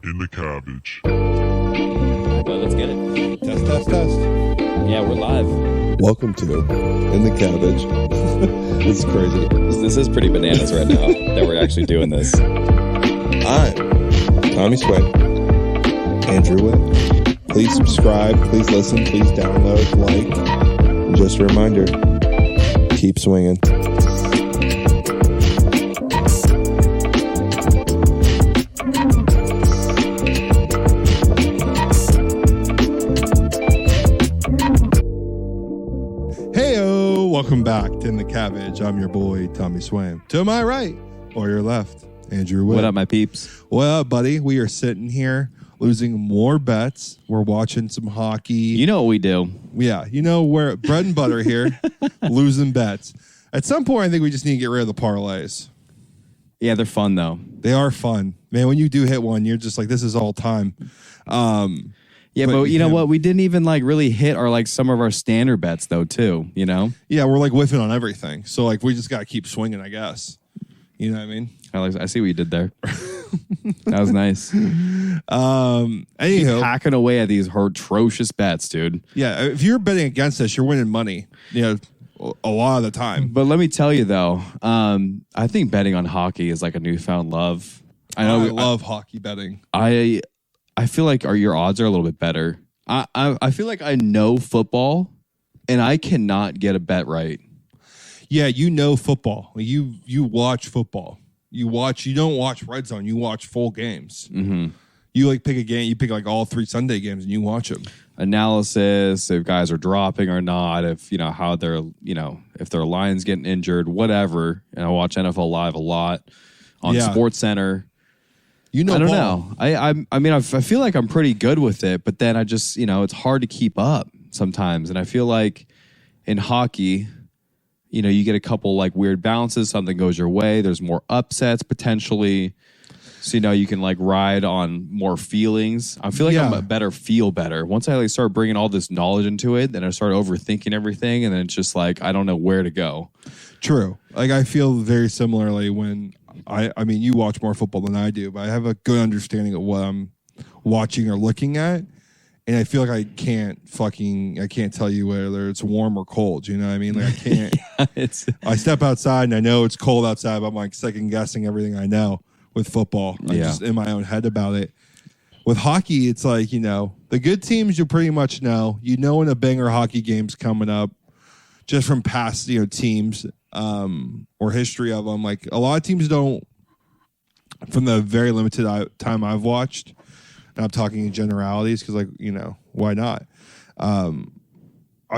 in the cabbage. Well, let's get it. Test. Yeah, we're live. Welcome to In the Cabbage. This is crazy. This is pretty bananas right now that we're actually doing this. I'm Tommy Swain, Andrew Witt. Please subscribe, please listen, please download, like. And just a reminder, keep swinging. Welcome back to In the Cabbage. I'm your boy, Tommy Swain. To my right, or your left, Andrew Witt. What up, my peeps? Well, buddy, we are sitting here losing more bets. We're watching some hockey. You know what we do. Yeah, you know, we're bread and butter here, losing bets. At some point, I think we just need to get rid of the parlays. Yeah, they're fun, though. They are fun. Man, when you do hit one, you're just like, this is all time. Yeah, but you know what? We didn't even really hit some of our standard bets though, too, you know? Yeah, we're whiffing on everything. So we just got to keep swinging, I guess. You know what I mean? I see what you did there. That was nice. Anyhow, hacking away at these atrocious bets, dude. Yeah, if you're betting against us, you're winning money. You know, a lot of the time. But let me tell you though, I think betting on hockey is like a newfound love. I love hockey betting. I feel like your odds are a little bit better. I feel like I know football, and I cannot get a bet right. Yeah, you know football. You watch football. You don't watch Red Zone. You watch full games. Mm-hmm. You pick a game. You pick all 3 Sunday games, and you watch them. Analysis, if guys are dropping or not, if how they're if their line's getting injured, whatever. And I watch NFL Live a lot on Sports Center. I don't know. I mean, I feel like I'm pretty good with it, but then I just, it's hard to keep up sometimes. And I feel like in hockey, you get a couple weird bounces, something goes your way. There's more upsets potentially. So, you can ride on more feelings. I feel like I'm a feel better. Once I start bringing all this knowledge into it, then I start overthinking everything. And then it's just I don't know where to go. True. I feel very similarly when I mean, you watch more football than I do, but I have a good understanding of what I'm watching or looking at. And I feel like I can't tell you whether it's warm or cold. You know what I mean? I can't. I step outside and I know it's cold outside, but I'm second guessing everything I know with football. I'm just in my own head about it. With hockey, it's the good teams you pretty much know. You know when a banger hockey game's coming up just from past, teams. Or history of them. A lot of teams don't, from the very limited time I've watched, and I'm talking in generalities because, why not? I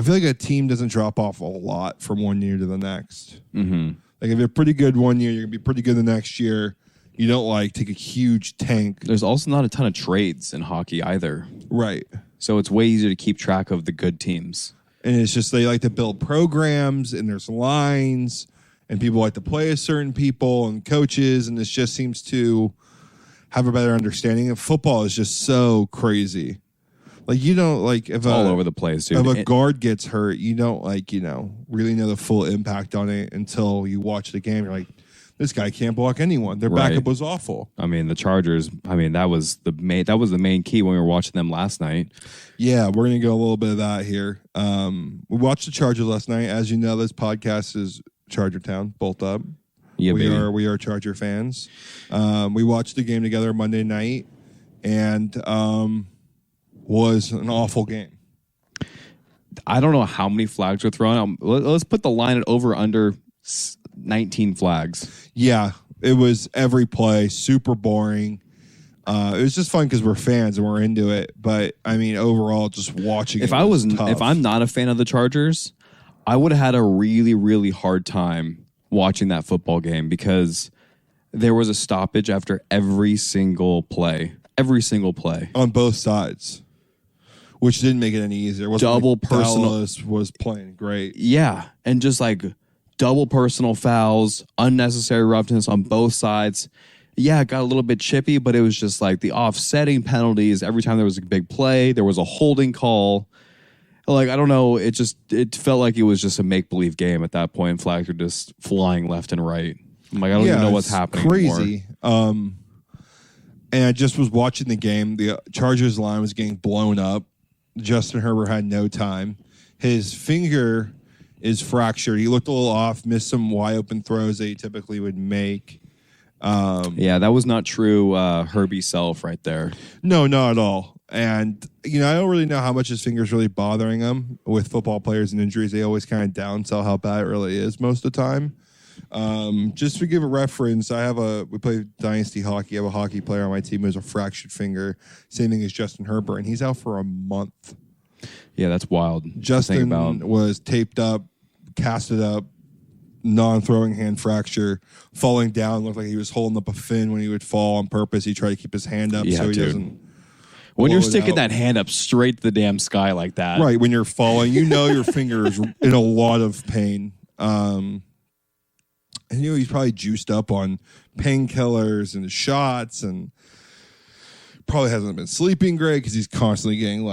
feel like a team doesn't drop off a lot from one year to the next. Mm-hmm. If you're pretty good one year, you're going to be pretty good the next year. You don't, take a huge tank. There's also not a ton of trades in hockey either. Right. So it's way easier to keep track of the good teams. And it's just they like to build programs, and there's lines, and people like to play as certain people and coaches, and this just seems to have a better understanding of football. Is just so crazy. You don't if all over the place, dude. If a guard gets hurt, you don't really know the full impact on it until you watch the game. You're like, this guy can't block anyone. Their backup was awful. I mean, the Chargers. I mean, that was the main key when we were watching them last night. Yeah, we're gonna go a little bit of that here. We watched the Chargers last night. As you know, this podcast is Charger Town, bolt up. Yeah, we are Charger fans. We watched the game together Monday night, and was an awful game. I don't know how many flags were thrown. Let's put the line at over under 19 flags. Yeah, it was every play, super boring. It was just fun because we're fans and we're into it. But I mean, overall, just watching. If I'm not a fan of the Chargers, I would have had a really, really hard time watching that football game because there was a stoppage after every single play on both sides, which didn't make it any easier. Double personal Dallas was playing great. Yeah, and just double personal fouls, unnecessary roughness on both sides. Yeah, it got a little bit chippy, but it was just the offsetting penalties. Every time there was a big play, there was a holding call. I don't know. It felt like it was just a make-believe game at that point. Flags were just flying left and right. I don't even know what's happening crazy. anymore. And I just was watching the game. The Chargers line was getting blown up. Justin Herbert had no time. His finger is fractured. He looked a little off, missed some wide open throws that he typically would make. Yeah, that was not true Herbie self right there. No, not at all. And, I don't really know how much his finger's really bothering him with football players and injuries. They always kind of downsell how bad it really is most of the time. Just to give a reference, we play Dynasty hockey. I have a hockey player on my team who has a fractured finger. Same thing as Justin Herbert, and he's out for a month. Yeah, that's wild. Justin was taped up, casted up, non-throwing hand fracture, falling down. Looked like he was holding up a fin when he would fall on purpose. He tried to keep his hand up so he doesn't. When you're sticking that hand up straight to the damn sky like that. Right, when you're falling, your finger is in a lot of pain. And he's probably juiced up on painkillers and shots and probably hasn't been sleeping great because he's constantly getting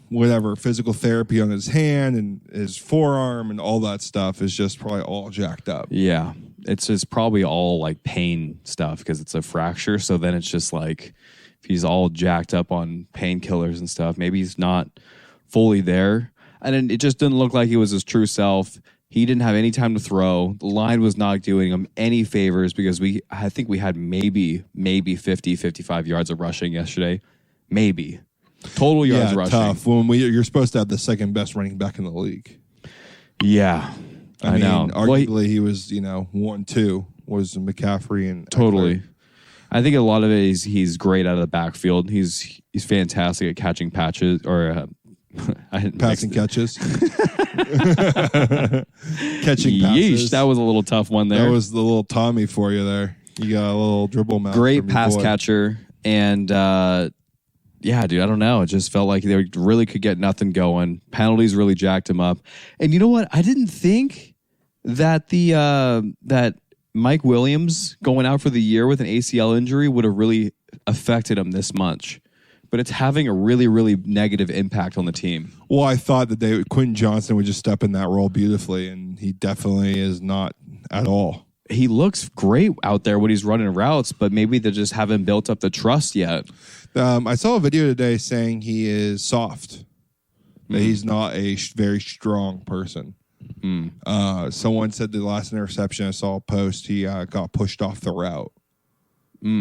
whatever physical therapy on his hand and his forearm and all that stuff is just probably all jacked up. Yeah, it's just probably all like pain stuff because it's a fracture. So then it's just like if he's all jacked up on painkillers and stuff, maybe he's not fully there. And it just didn't look like he was his true self. He didn't have any time to throw. The line was not doing him any favors because I think we had maybe 50, 55 yards of rushing yesterday. Maybe. Total yards rushing. Tough. When you're supposed to have the second best running back in the league. Yeah. I know. Arguably, he was, 1-2 was McCaffrey and totally. Eckler. I think a lot of it is he's great out of the backfield. He's fantastic at catching patches or passing catches. Catching Yeesh, passes. that was a little tough one there. That was the little Tommy for you there. You got a little dribble mouth. Great pass catcher. And yeah, dude, I don't know. It just felt like they really could get nothing going. Penalties really jacked him up. And you know what? I didn't think that that Mike Williams going out for the year with an ACL injury would have really affected him this much. But it's having a really, really negative impact on the team. Well, I thought that Quentin Johnson would just step in that role beautifully, and he definitely is not at all. He looks great out there when he's running routes, but maybe they just haven't built up the trust yet. I saw a video today saying he is soft, that he's not a very strong person. Someone said the last interception I saw a post, he got pushed off the route.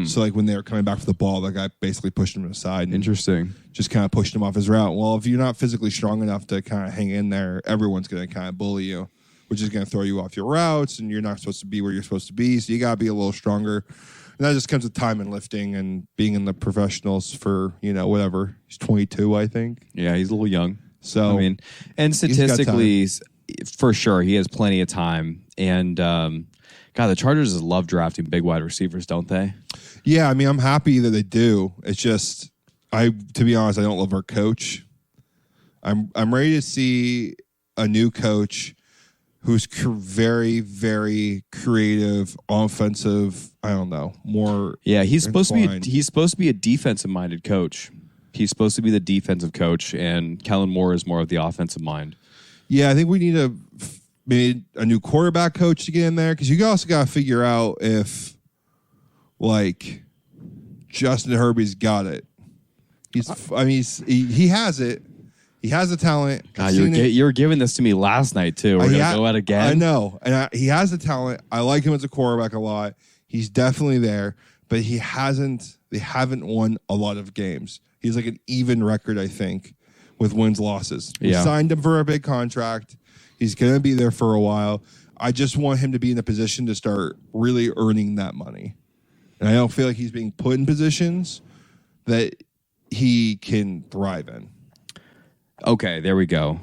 So like when they were coming back for the ball, the guy basically pushed him aside. Interesting. Just kind of pushed him off his route. Well, if you're not physically strong enough to kind of hang in there, everyone's going to kind of bully you, which is going to throw you off your routes, and you're not supposed to be where you're supposed to be. So you got to be a little stronger. And that just comes with time and lifting and being in the professionals for, whatever. He's 22, I think. Yeah, he's a little young. So I mean, and statistically, for sure, he has plenty of time. And God, the Chargers love drafting big wide receivers, don't they? Yeah, I mean, I'm happy that they do. It's just, to be honest, I don't love our coach. I'm ready to see a new coach who's very, very creative, offensive. I don't know, more. Yeah, he's supposed to be a defensive minded coach. He's supposed to be the defensive coach, and Kellen Moore is more of the offensive mind. Yeah, I think we need maybe a new quarterback coach to get in there because you also got to figure out if, Justin Herbie's got it. He has it. He has the talent. God, you were giving this to me last night too. We're gonna go out again. I know, and he has the talent. I like him as a quarterback a lot. He's definitely there, but they haven't won a lot of games. He's like an even record, I think, with wins losses. We signed him for a big contract. He's gonna be there for a while. I just want him to be in a position to start really earning that money. And I don't feel like he's being put in positions that he can thrive in. Okay, there we go.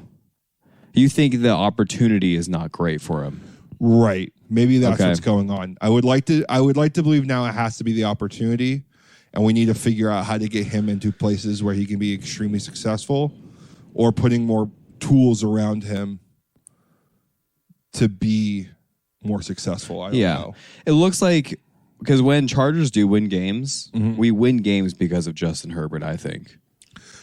You think the opportunity is not great for him? Right. Maybe that's what's going on. I would like to believe now it has to be the opportunity, and we need to figure out how to get him into places where he can be extremely successful, or putting more tools around him to be more successful. I don't know. It looks like, because when Chargers do win games, we win games because of Justin Herbert, I think.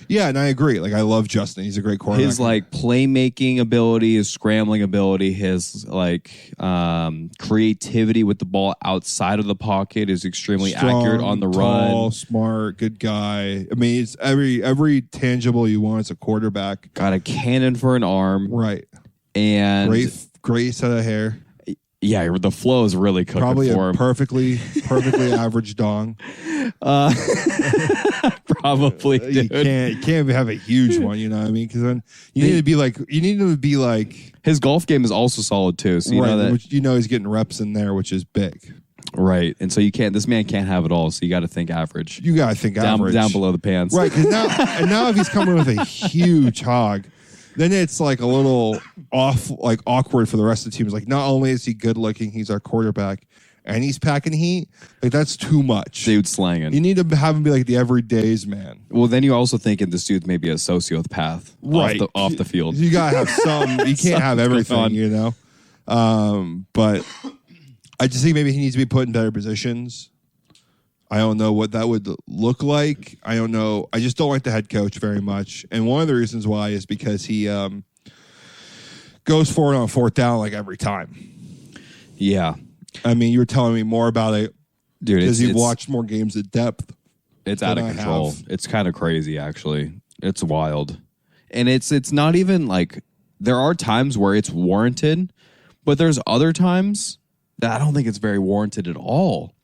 Yeah, and I agree. Like, I love Justin. He's a great quarterback. His like playmaking ability, his scrambling ability, his like creativity with the ball outside of the pocket is extremely accurate on the tall, run. Smart, good guy. I mean, it's every tangible you want as a quarterback. Got a cannon for an arm, right? And great set of hair. Yeah, the flow is really cooking Probably for a him. perfectly average dong. Probably, dude. You can't have a huge one. You know what I mean? Because then you need to be like his golf game is also solid too. So you know that he's getting reps in there, which is big. Right, and so you can't. This man can't have it all. So you got to think average. You got to think average down below the pants. Right. Because now if he's coming with a huge hog, then it's like a little awkward for the rest of the team. It's like, not only is he good looking, he's our quarterback, and he's packing heat. Like, that's too much. Dude slanging. You need to have him be like the everydays man. Well, then you're also thinking this dude may be a sociopath, right? Off the field. You gotta have some. You can't have everything, you know. But I just think maybe he needs to be put in better positions. I don't know what that would look like. I don't know. I just don't like the head coach very much. And one of the reasons why is because he goes for it on fourth down like every time. Yeah. I mean, you were telling me more about it, dude, because you've watched more games at depth. It's out of control. It's kind of crazy, actually. It's wild. And it's not even like, there are times where it's warranted, but there's other times that I don't think it's very warranted at all.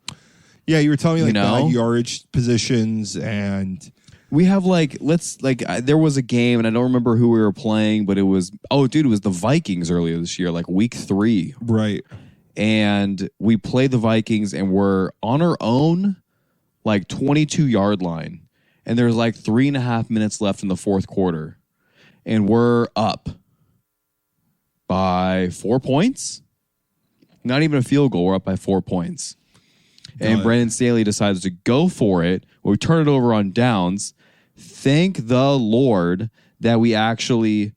Yeah, you were telling me like bad yardage positions, and we have there was a game, and I don't remember who we were playing, but it was it was the Vikings earlier this year, like week 3. Right. And we played the Vikings, and we're on our own, like 22-yard line. And there's like 3.5 minutes left in the fourth quarter. And we're up by 4 points. Not even a field goal. We're up by 4 points. And Brandon Staley decides to go for it. We turn it over on downs. Thank the Lord that we actually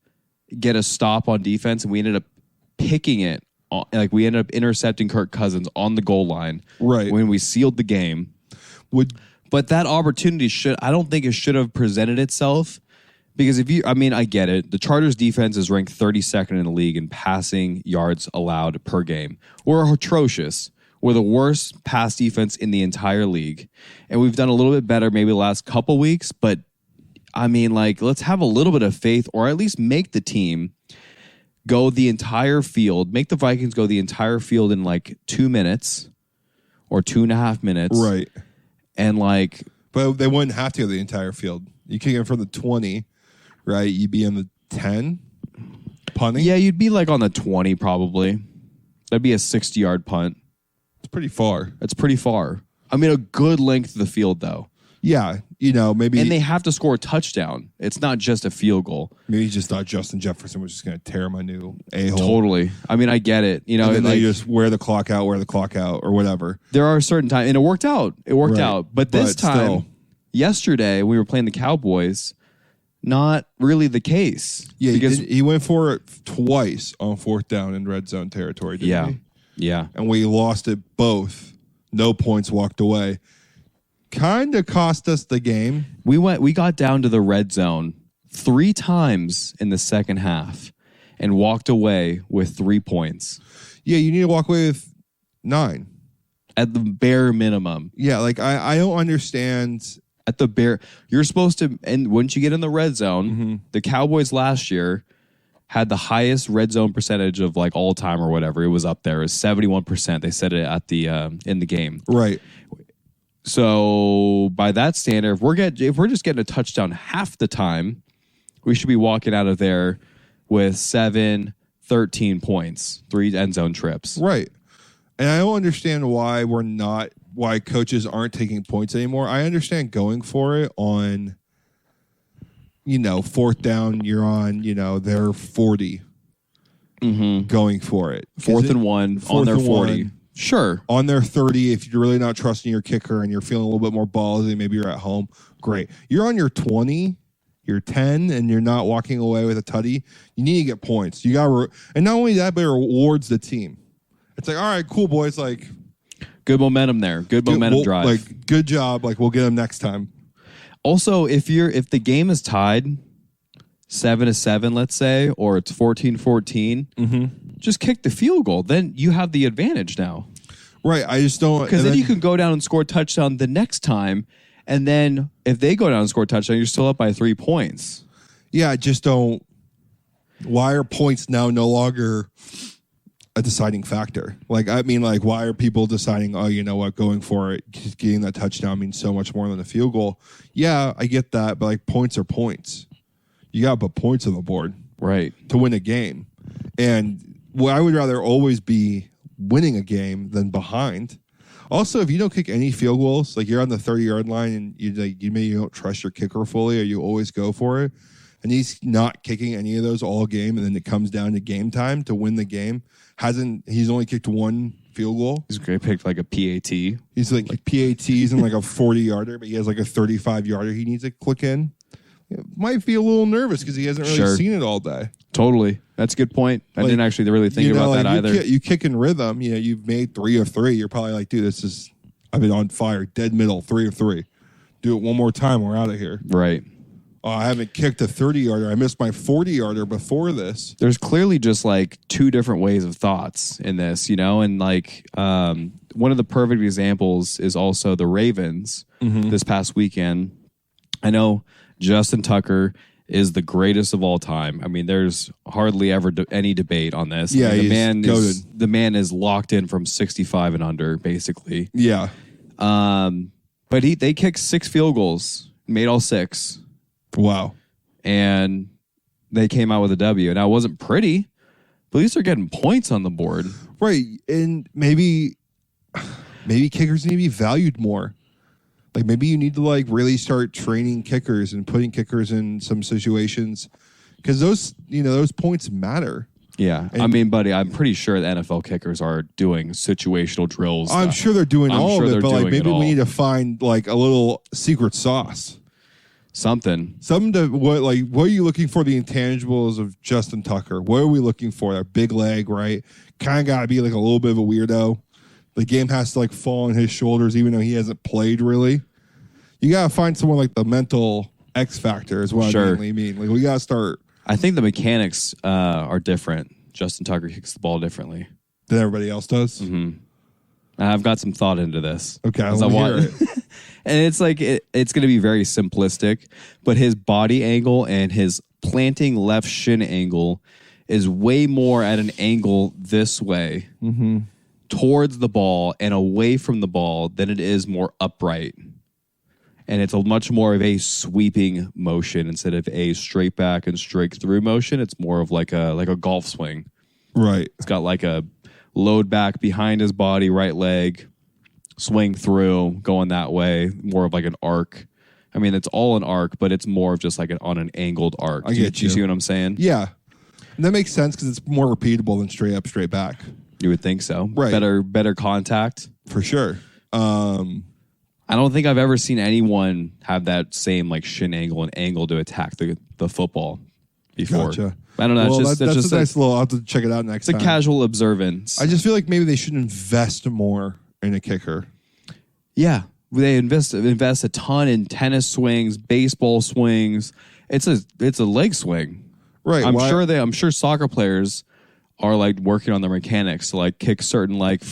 get a stop on defense, and we ended up picking it. Like, we ended up intercepting Kirk Cousins on the goal line. Right. When we sealed the game. But that opportunity I don't think it should have presented itself. Because I get it. The Chargers defense is ranked 32nd in the league in passing yards allowed per game. We're atrocious. We're the worst pass defense in the entire league. And we've done a little bit better maybe the last couple weeks. But, let's have a little bit of faith, or at least make the team go the entire field. Make the Vikings go the entire field in 2 minutes or 2.5 minutes. Right. And but they wouldn't have to go the entire field. You kick it from the 20, right? You'd be in the 10 punting. Yeah, you'd be on the 20 probably. That'd be a 60-yard punt. It's pretty far. It's pretty far. A good length of the field, though. Yeah, maybe. And they have to score a touchdown. It's not just a field goal. Maybe he just thought Justin Jefferson was just going to tear my new a-hole. Totally. I get it. And then they just wear the clock out, or whatever. There are certain times, and it worked out. But this time, yesterday, we were playing the Cowboys. Not really the case. Yeah, because he went for it twice on fourth down in red zone territory, didn't he? Yeah. And we lost it both. No points, walked away. Kind of cost us the game. We got down to the red zone 3 times in the second half and walked away with 3 points. Yeah, you need to walk away with 9. At the bare minimum. Yeah, I don't understand. At the bare, you're supposed to, and once you get in the red zone, the Cowboys last year had the highest red zone percentage of all time or whatever. It was up there. It was 71%. They said it at the in the game. Right. So by that standard, if we're just getting a touchdown half the time, we should be walking out of there with 13 points, 3 end zone trips. Right. And I don't understand why why coaches aren't taking points anymore. I understand going for it on, fourth down, you're on, their 40. Going for it. 4th and 1 on their 40. Sure. On their 30, if you're really not trusting your kicker and you're feeling a little bit more ballsy, maybe you're at home, great. You're on your 20, your 10, and you're not walking away with a tutty, you need to get points. You got and not only that, but it rewards the team. It's all right, cool, boys. Good momentum there. Good momentum drive. Good job. We'll get them next time. Also, if the game is tied 7-7, let's say, or it's 14-14, just kick the field goal. Then you have the advantage now. Right. I just don't. Because then you can go down and score a touchdown the next time. And then if they go down and score a touchdown, you're still up by 3 points. Yeah, I just don't. Why are points now no longer a deciding factor? Like, I mean, like, why are people deciding, oh, you know what, going for it, getting that touchdown means so much more than a field goal? Yeah, I get that, but like, points are points. You got to put points on the board, right, to win a game. And I would rather always be winning a game than behind. Also, if you don't kick any field goals, like you're on the 30-yard line and you maybe don't trust your kicker fully, or you always go for it, and he's not kicking any of those all game, and then it comes down to game time to win the game. He's only kicked one field goal. He's picked like a PAT. He's like PATs and like a 40-yarder, but he has like a 35-yarder he needs to click in. Might be a little nervous because he hasn't really seen it all day. Totally. That's a good point. I didn't actually really think about that either. You kick in rhythm. You know, you've made 3 of 3. You're probably like, dude, I've been on fire. Dead middle, 3 of 3. Do it one more time. We're out of here. Right. Oh, I haven't kicked a 30-yarder. I missed my 40-yarder before this. There's clearly just like 2 different ways of thoughts in this, you know? And like one of the perfect examples is also the Ravens this past weekend. I know Justin Tucker is the greatest of all time. I mean, there's hardly ever any debate on this. Yeah, I mean, the man is locked in from 65 and under, basically. Yeah. But they kicked 6 field goals, made all 6. Wow. And they came out with a W. Now, it wasn't pretty, but at least they're getting points on the board. Right. And maybe kickers need to be valued more. Like, maybe you need to like really start training kickers and putting kickers in some situations, because those points matter. Yeah. And I mean, buddy, I'm pretty sure the NFL kickers are doing situational drills. I'm sure they're doing all of it, but like maybe we need to find like a little secret sauce. Something to what are you looking for? The intangibles of Justin Tucker. What are we looking for? That big leg, right? Kind of got to be like a little bit of a weirdo. The game has to like fall on his shoulders, even though he hasn't played really. You got to find someone like the mental X factor is what I mainly mean. Like, we got to start. I think the mechanics are different. Justin Tucker kicks the ball differently than everybody else does. Mm-hmm. I've got some thought into this. Okay, I want to hear it. And it's like it's going to be very simplistic, but his body angle and his planting left shin angle is way more at an angle this way towards the ball and away from the ball than it is more upright. And it's a much more of a sweeping motion instead of a straight back and straight through motion. It's more of like a golf swing. Right. It's got like a load back behind his body, right leg, swing through, going that way, more of like an arc. I mean, it's all an arc, but it's more of just like on an angled arc. Do you see what I'm saying? Yeah. And that makes sense because it's more repeatable than straight up, straight back. You would think so. Right. Better contact. For sure. I don't think I've ever seen anyone have that same like shin angle and angle to attack the football before. Gotcha. I don't know. Well, that's just a nice little. I'll have to check it out next time. It's a casual observance. I just feel like maybe they should invest more in a kicker. Yeah, they invest a ton in tennis swings, baseball swings. It's a leg swing, right? I'm sure soccer players are like working on their mechanics to like kick certain like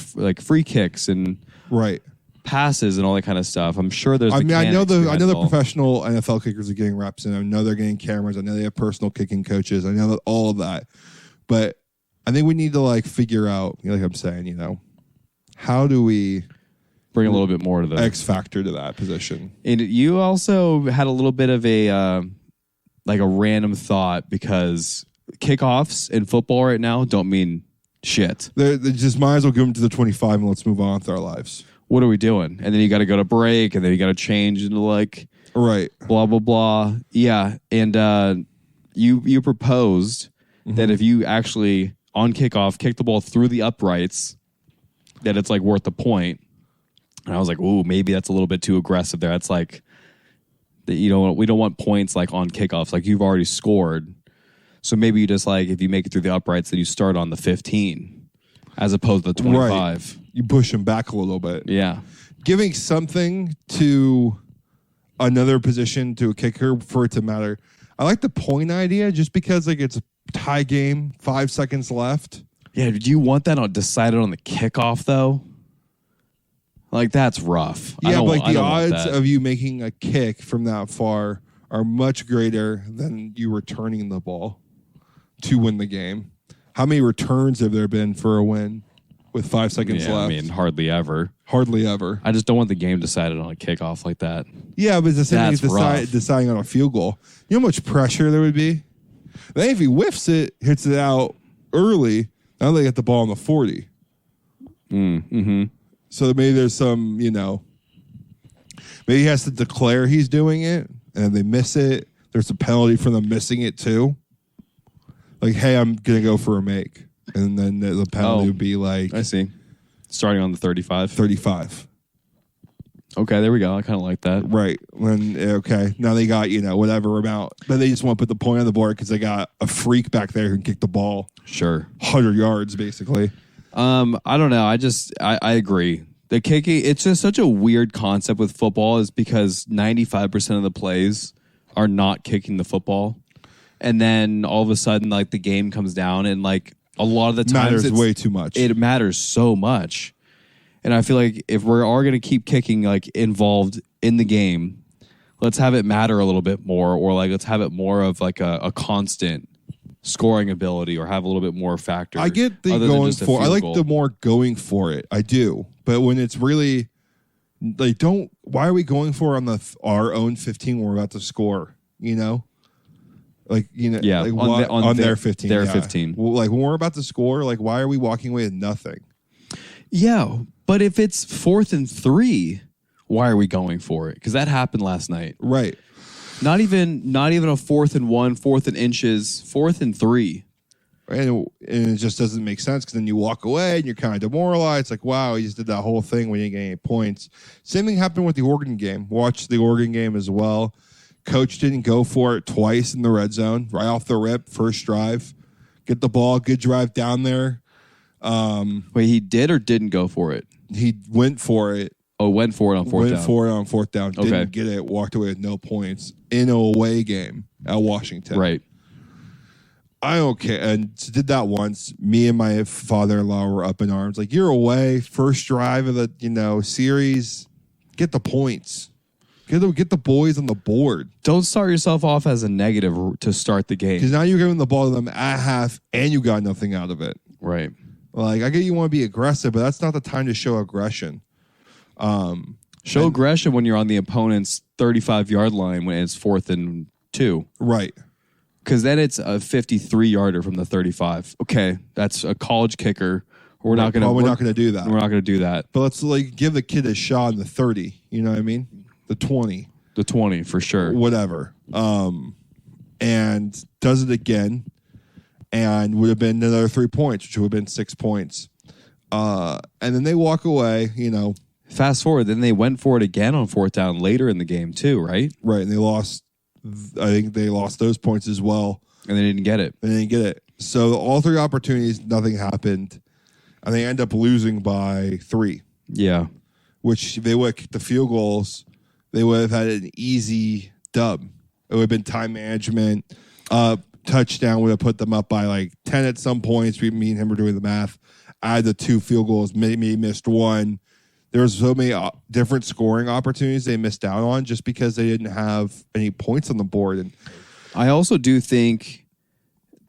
free kicks and right passes and all that kind of stuff. I'm sure there's. I know the professional NFL kickers are getting reps, and I know they're getting cameras. I know they have personal kicking coaches. I know all of that, but I think we need to like figure out, like I'm saying, how do we bring a little bit more to the X factor to that position? And you also had a little bit of a like a random thought, because kickoffs in football right now don't mean shit. They just might as well give them to the 25 and let's move on with our lives. What are we doing? And then you got to go to break, and then you got to change into like right blah blah blah. Yeah, and you proposed that if you actually on kickoff kick the ball through the uprights, that it's like worth the point. And I was like, ooh, maybe that's a little bit too aggressive there. It's like that we don't want points like on kickoffs, like you've already scored. So maybe you just like if you make it through the uprights, then you start on the 15 as opposed to the 25. Right. You push them back a little bit. Yeah. Giving something to another position to a kicker for it to matter. I like the point idea just because like it's a tie game, 5 seconds left. Yeah, do you want that decided on the kickoff though? Like that's rough. Yeah, but like the odds of you making a kick from that far are much greater than you returning the ball to win the game. How many returns have there been for a win with 5 seconds left? I mean, hardly ever. Hardly ever. I just don't want the game decided on a kickoff like that. Yeah, but it's the same thing as deciding on a field goal. You know how much pressure there would be? Then if he whiffs it, hits it out early, now they get the ball on the 40. Mm-hmm. So maybe there's some, maybe he has to declare he's doing it, and they miss it. There's a penalty for them missing it too. Like, hey, I'm going to go for a make. And then the penalty would be like... I see. Starting on the 35? 35. Okay, there we go. I kind of like that. Right. Okay. Now they got, whatever amount. But they just want to put the point on the board because they got a freak back there who can kick the ball. Sure. 100 yards, basically. I don't know. I agree. The kicking, it's just such a weird concept with football is because 95% of the plays are not kicking the football. And then all of a sudden, like, the game comes down and, like, a lot of the times matters way too much. It matters so much. And I feel like if we are going to keep kicking, like, involved in the game, let's have it matter a little bit more, or, like, let's have it more of, like, a constant scoring ability, or have a little bit more factor. I get the going for. I like the more going for it. I do, but when it's really like, why are we going for it on our own 15 when we're about to score? Yeah, like on their 15. Their 15. Like when we're about to score, like why are we walking away with nothing? Yeah, but if it's 4th and 3, why are we going for it? Because that happened last night. Right. Not even a 4th and 1, 4th and inches, 4th and 3. And it just doesn't make sense because then you walk away and you're kind of demoralized. Like, wow, he just did that whole thing when you didn't get any points. Same thing happened with the Oregon game. Watched the Oregon game as well. Coach didn't go for it twice in the red zone. Right off the rip, first drive. Get the ball, good drive down there. Wait, he did or didn't go for it? He went for it. Oh, went for it on 4th down. Went for it on 4th down. Didn't get it. Walked away with no points in a away game at Washington. Right. I don't care. And did that once. Me and my father-in-law were up in arms. Like, you're away. First drive of the series. Get the points. Get the boys on the board. Don't start yourself off as a negative to start the game. Because now you're giving the ball to them at half, and you got nothing out of it. Right. Like, I get you want to be aggressive, but that's not the time to show aggression. Show aggression when you're on the opponent's 35-yard line when it's 4th and 2. Right. Because then it's a 53-yarder from the 35. Okay, that's a college kicker. We're not going to do that. We're not going to do that. But let's give the kid a shot in the 30. You know what I mean? The 20. The 20 for sure. Whatever. And does it again, and would have been another 3 points, which would have been 6 points. And then they walk away. Fast forward, then they went for it again on 4th down later in the game too, right? Right, and they lost. I think they lost those points as well. And they didn't get it. They didn't get it. So all 3 opportunities, nothing happened. And they end up losing by 3. Yeah. Which if they would have kicked the field goals, they would have had an easy dub. It would have been time management. Touchdown would have put them up by like 10 at some points. Me and him were doing the math. I had the 2 field goals, maybe missed 1. There was so many different scoring opportunities they missed out on just because they didn't have any points on the board. And I also do think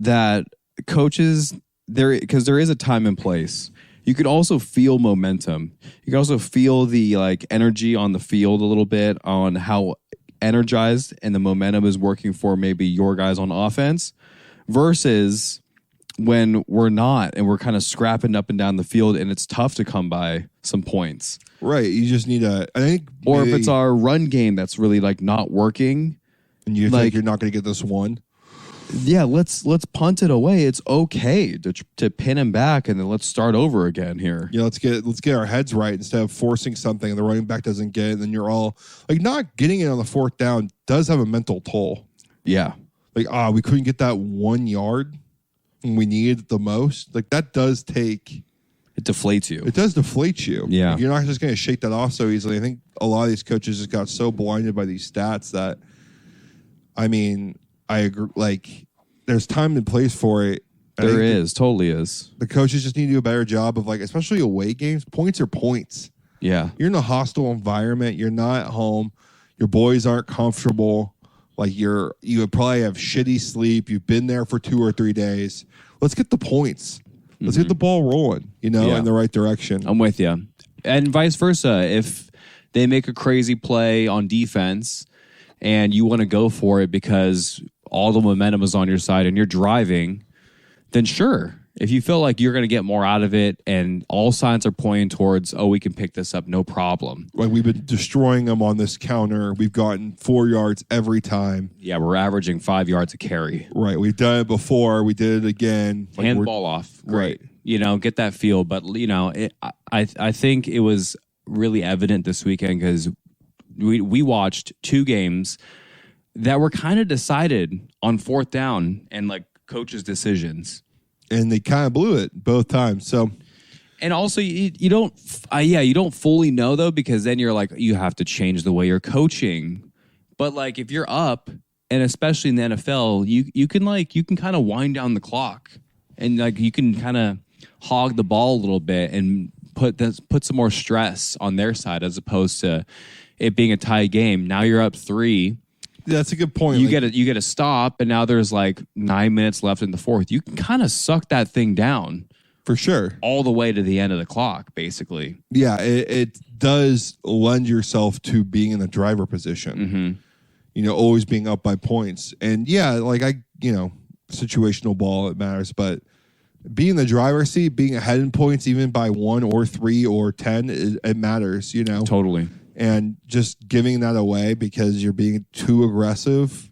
that coaches, because there is a time and place, you could also feel momentum. You can also feel the energy on the field a little bit on how energized and the momentum is working for maybe your guys on offense versus when we're not and we're kind of scrapping up and down the field and it's tough to come by some points. Right. You just need I think or if it's our run game that's really not working and you think you're not going to get this one. Yeah, let's punt it away. It's okay to pin him back and then let's start over again here. Yeah, let's get our heads right instead of forcing something and the running back doesn't get it, and then you're all not getting it on the 4th down does have a mental toll. Yeah. We couldn't get that 1 yard when we needed it the most. That does take It deflates you. It does deflate you. Yeah. Like, you're not just going to shake that off so easily. I think a lot of these coaches just got so blinded by these stats that, I mean, I agree. Like, there's time and place for it. There is. Totally is. The coaches just need to do a better job of, like, especially away games. Points are points. Yeah. You're in a hostile environment. You're not at home. Your boys aren't comfortable. Like, you would probably have shitty sleep. You've been there for 2 or 3 days. Let's get the points. Let's get the ball rolling, in the right direction. I'm with you. And vice versa. If they make a crazy play on defense and you want to go for it because all the momentum is on your side and you're driving, then sure. If you feel like you're going to get more out of it and all signs are pointing towards, we can pick this up, no problem. Like, we've been destroying them on this counter. We've gotten 4 yards every time. Yeah, we're averaging 5 yards a carry. Right. We've done it before. We did it again. Like, hand the ball off. Great. Right. Get that feel. But, I think it was really evident this weekend because we watched 2 games that were kind of decided on 4th down and, like, coaches' decisions. And they kind of blew it both times. So, and also you don't fully know though, because then you're like, you have to change the way you're coaching. But like if you're up, and especially in the NFL, you can kind of wind down the clock, and like you can kind of hog the ball a little bit and put some more stress on their side as opposed to it being a tie game. Now you're up 3. That's a good point. You get a stop, and now there's like 9 minutes left in the 4th. You can kind of suck that thing down for sure, all the way to the end of the clock, basically. Yeah, it does lend yourself to being in the driver position. Mm-hmm. Always being up by points, and situational ball, it matters, but being in the driver's seat, being ahead in points, even by 1 or 3 or 10, it matters. Totally. And just giving that away because you're being too aggressive,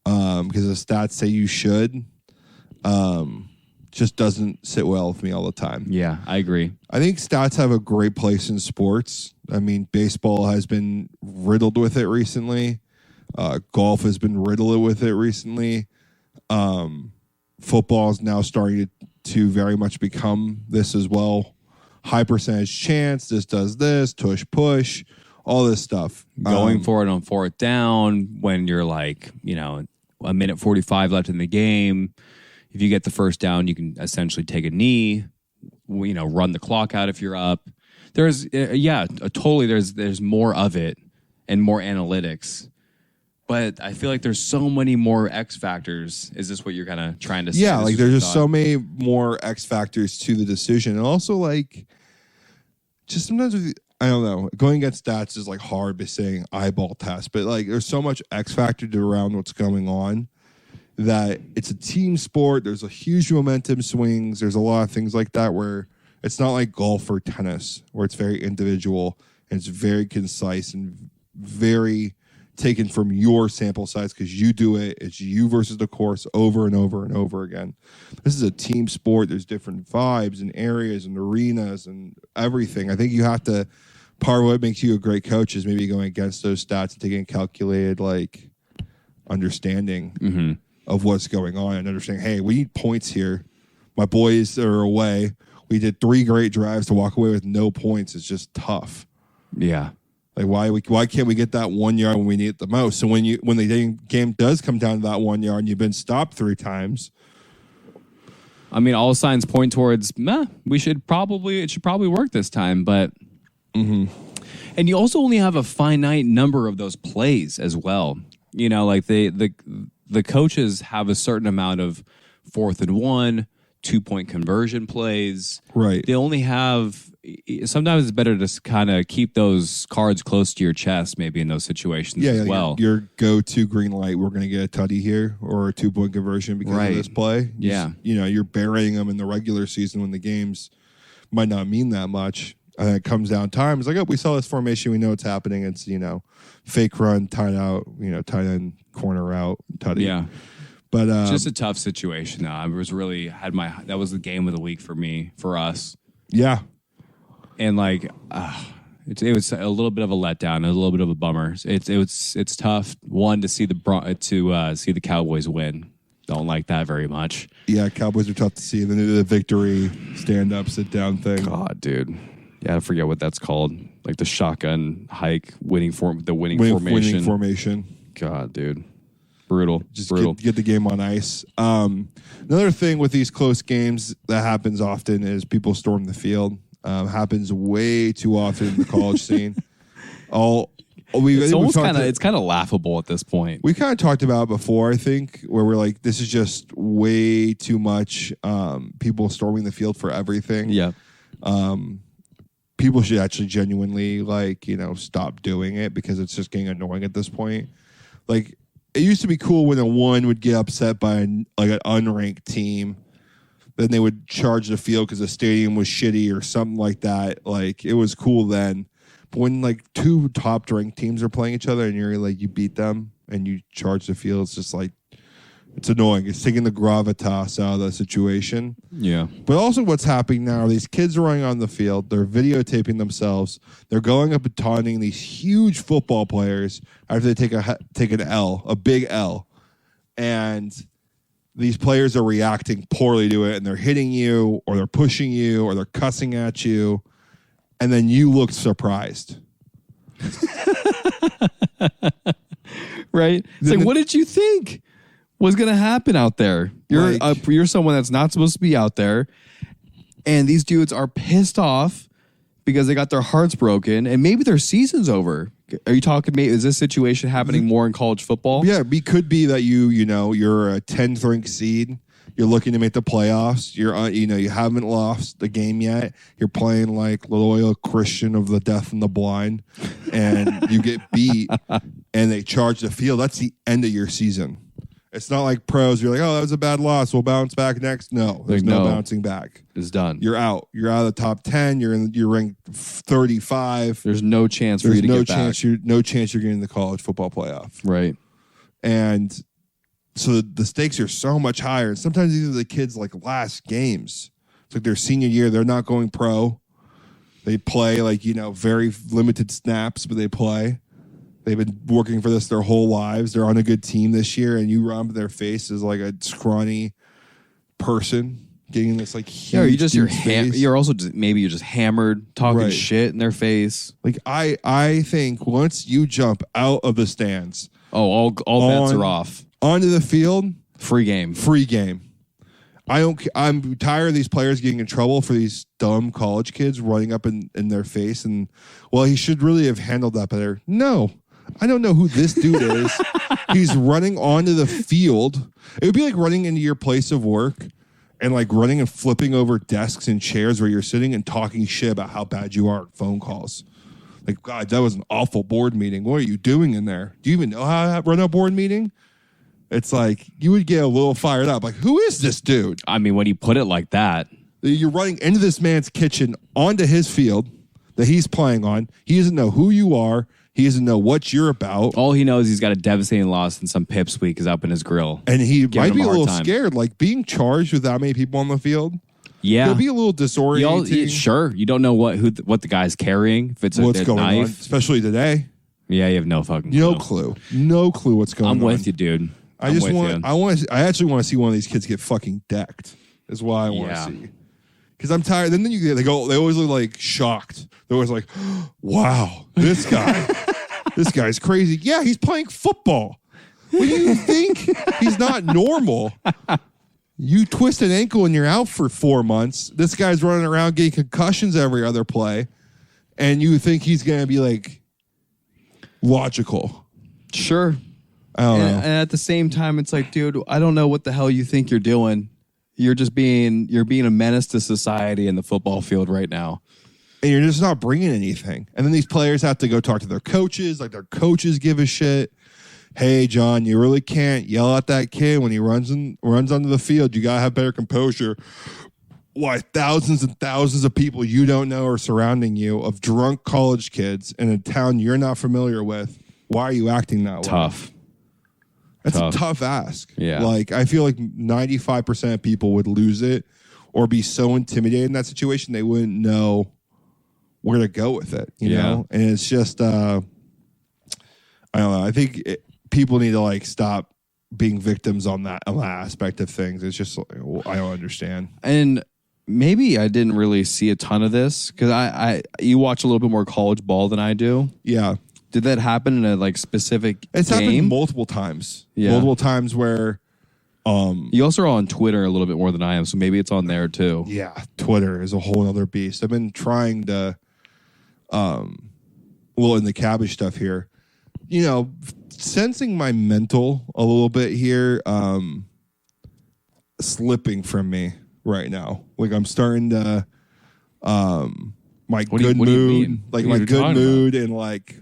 because the stats say you should, just doesn't sit well with me all the time. Yeah, I agree. I think stats have a great place in sports. I mean, baseball has been riddled with it recently. Golf has been riddled with it recently. Football is now starting to very much become this as well. High percentage chance, this does this, tush push. All this stuff. Going for it on 4th down when you're like, a minute 45 left in the game. If you get the first down, you can essentially take a knee, run the clock out if you're up. There's more of it and more analytics. But I feel like there's so many more X factors. Is this what you're kind of trying to say? Yeah, like there's just so many more X factors to the decision. And also like just sometimes I don't know. Going against stats is like hard by saying eyeball test, but like there's so much X factor around what's going on that it's a team sport. There's a huge momentum swings. There's a lot of things like that where it's not like golf or tennis where it's very individual and it's very concise and very taken from your sample size because you do it. It's you versus the course over and over and over again. This is a team sport. There's different vibes and areas and arenas and everything. I think you have to. Part of what makes you a great coach is maybe going against those stats and taking a calculated like understanding of what's going on and understanding, hey, we need points here. My boys are away. We did 3 great drives to walk away with no points. It's just tough. Yeah. Like why can't we get that 1 yard when we need it the most? So when the game does come down to that 1 yard and you've been stopped 3 times. I mean, all signs point towards it should probably work this time, but and you also only have a finite number of those plays as well. Like the coaches have a certain amount of 4th and 1, 2-point conversion plays. Right. They only have. Sometimes it's better to kind of keep those cards close to your chest, maybe in those situations as well. Your go-to green light, we're going to get a tutty here or a 2-point conversion because of this play. You're burying them in the regular season when the games might not mean that much. It comes down time. It's like, we saw this formation. We know what's happening. It's, fake run, tight out, tight end, corner out, tutty. Yeah. But just a tough situation. I was really that was the game of the week for us. Yeah. And like, it was a little bit of a letdown, a little bit of a bummer. It's tough. One to see the Cowboys win. Don't like that very much. Yeah, Cowboys are tough to see. And then they do the victory, stand up, sit down thing. God, dude. Yeah, I forget what that's called. Like the shotgun hike, winning formation. Winning formation. God, dude. Brutal. Just brutal. Get the game on ice. Another thing with these close games that happens often is people storm the field. Happens way too often in the college scene. It's kind of laughable at this point. We kind of talked about it before, I think, where we're like, this is just way too much. People storming the field for everything. Yeah. People should actually genuinely stop doing it because it's just getting annoying at this point. Like, it used to be cool when a one would get upset by an unranked team. Then they would charge the field because the stadium was shitty or something like that. Like, it was cool then. But when two top ranked teams are playing each other and you beat them and you charge the field, it's just it's annoying. It's taking the gravitas out of the situation. Yeah. But also what's happening now are these kids are running on the field. They're videotaping themselves. They're going up and taunting these huge football players after they take an L, a big L. And these players are reacting poorly to it, and they're hitting you or they're pushing you or they're cussing at you. And then you look surprised. Right? It's what did you think was going to happen out there? You're someone that's not supposed to be out there. And these dudes are pissed off because they got their hearts broken and maybe their season's over. Are you talking, is this situation happening more in college football? Yeah, it could be that you're a 10th ranked seed. You're looking to make the playoffs. You haven't lost the game yet. You're playing like loyal Christian of the deaf and the blind, and you get beat, and they charge the field. That's the end of your season. It's not like pros. You're like, oh, that was a bad loss. We'll bounce back next. No, there's no bouncing back. It's done. You're out. You're out of the top 10. You're ranked 35. There's no chance for you to get back. No chance you're getting the college football playoff. Right. And so the stakes are so much higher. And sometimes these are the kids' last games. It's like their senior year. They're not going pro. They play very limited snaps, but they play. They've been working for this their whole lives. They're on a good team this year, and you run up their face as a scrawny person getting this huge. You're also you're just hammered, talking shit in their face. I think once you jump out of the stands, all bets are off. Onto the field, free game. I'm tired of these players getting in trouble for these dumb college kids running up in their face. And he should really have handled that better. No, I don't know who this dude is. He's running onto the field. It would be like running into your place of work and running and flipping over desks and chairs where you're sitting and talking shit about how bad you are at phone calls. God, that was an awful board meeting. What are you doing in there? Do you even know how to run a board meeting? It's you would get a little fired up. Who is this dude? I mean, when you put it like that. You're running into this man's kitchen onto his field that he's playing on. He doesn't know who you are. He doesn't know what you're about. All he knows, he's got a devastating loss and some pipsqueak is up in his grill. And he might be a little scared. Being charged with that many people on the field. Yeah. It'll be a little disorienting. Sure. You don't know what the guy's carrying. If it's what's going knife. on, especially today. Yeah, you have no fucking clue. No clue what's going on. I'm with you, dude. I actually want to see one of these kids get fucking decked. Is what I want to see. Because I'm tired. Then they always look shocked. They're always like, wow, this guy's crazy. Yeah, he's playing football. What do you think? He's not normal. You twist an ankle and you're out for 4 months. This guy's running around getting concussions every other play. And you think he's going to be logical. Sure. I don't know. And at the same time, it's dude, I don't know what the hell you think you're doing. You're being a menace to society in the football field right now. And you're just not bringing anything. And then these players have to go talk to their coaches. Their coaches give a shit. Hey, John, you really can't yell at that kid when he runs onto the field. You got to have better composure. Why, thousands and thousands of people you don't know are surrounding you of drunk college kids in a town you're not familiar with. Why are you acting that way? Tough. That's a tough ask. Yeah. I feel 95% of people would lose it or be so intimidated in that situation they wouldn't know where to go with it, you know? And it's just, I don't know. I think people need to stop being victims on that aspect of things. It's just I don't understand. And maybe I didn't really see a ton of this because you watch a little bit more college ball than I do. Yeah. Did that happen in a like specific It's game? happened multiple times. Yeah. Multiple times where you also are on Twitter a little bit more than I am, so maybe it's on there too. Yeah, Twitter is a whole other beast. I've been trying to in the cabbage stuff here, sensing my mental a little bit here slipping from me right now. Like I'm starting to my good mood, like my good mood and like,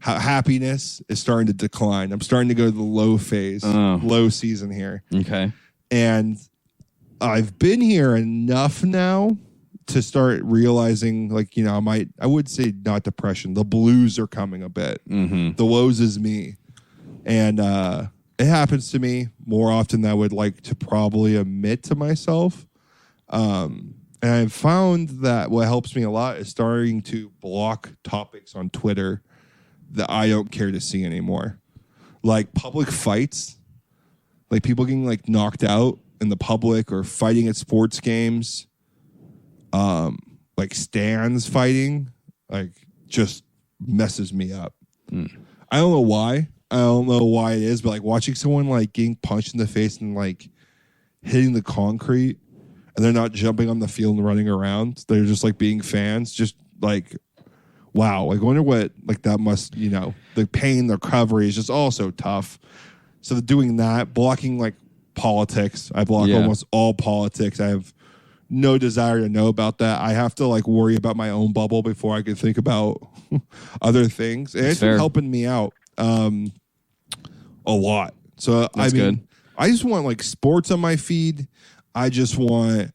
happiness is starting to decline. I'm starting to go to the low phase, low season here. Okay. And I've been here enough now to start realizing, like, I would say not depression. The blues are coming a bit. Mm-hmm. The woes is me. And it happens to me more often than I would like to probably admit to myself. And I've found that what helps me a lot is starting to block topics on Twitter that I don't care to see anymore. Like public fights, like people getting like knocked out in the public or fighting at sports games, like stands fighting, like just messes me up. I don't know why. I don't know why it is, but like watching someone like getting punched in the face and like hitting the concrete and they're not jumping on the field and running around. They're just like being fans. Just like, wow. Like I wonder what like that must, the pain, the recovery is just all so tough. So doing that, blocking like politics. I block almost all politics. I have no desire to know about that. I have to like worry about my own bubble before I can think about other things. And it's been helping me out a lot. So That's good. I just want like sports on my feed. I just want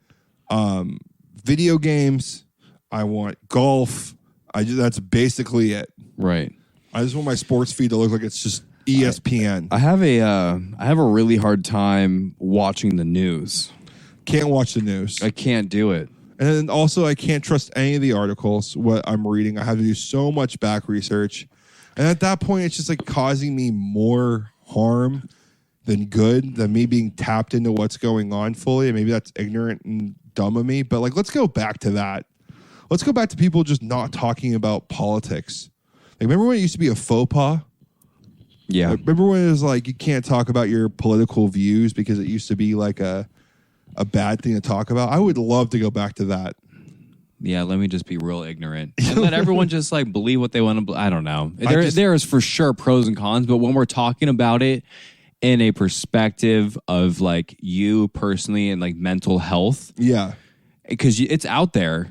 video games. I want golf. That's basically it. Right. I just want my sports feed to look like it's just ESPN. I have a really hard time watching the news. Can't watch the news. I can't do it. And then also I can't trust any of the articles, what I'm reading. I have to do so much back research. And at that point, it's just like causing me more harm than good, than me being tapped into what's going on fully. And maybe that's ignorant and dumb of me. But like, let's go back to that. Let's go back to people just not talking about politics. Like, remember when it used to be a faux pas? Yeah. Like, remember when it was like, you can't talk about your political views because it used to be like a bad thing to talk about? I would love to go back to that. Yeah, let me just be real ignorant. And let everyone just like believe what they want to I don't know. There is for sure pros and cons, but when we're talking about it in a perspective of like you personally and like mental health. Yeah. Because it's out there.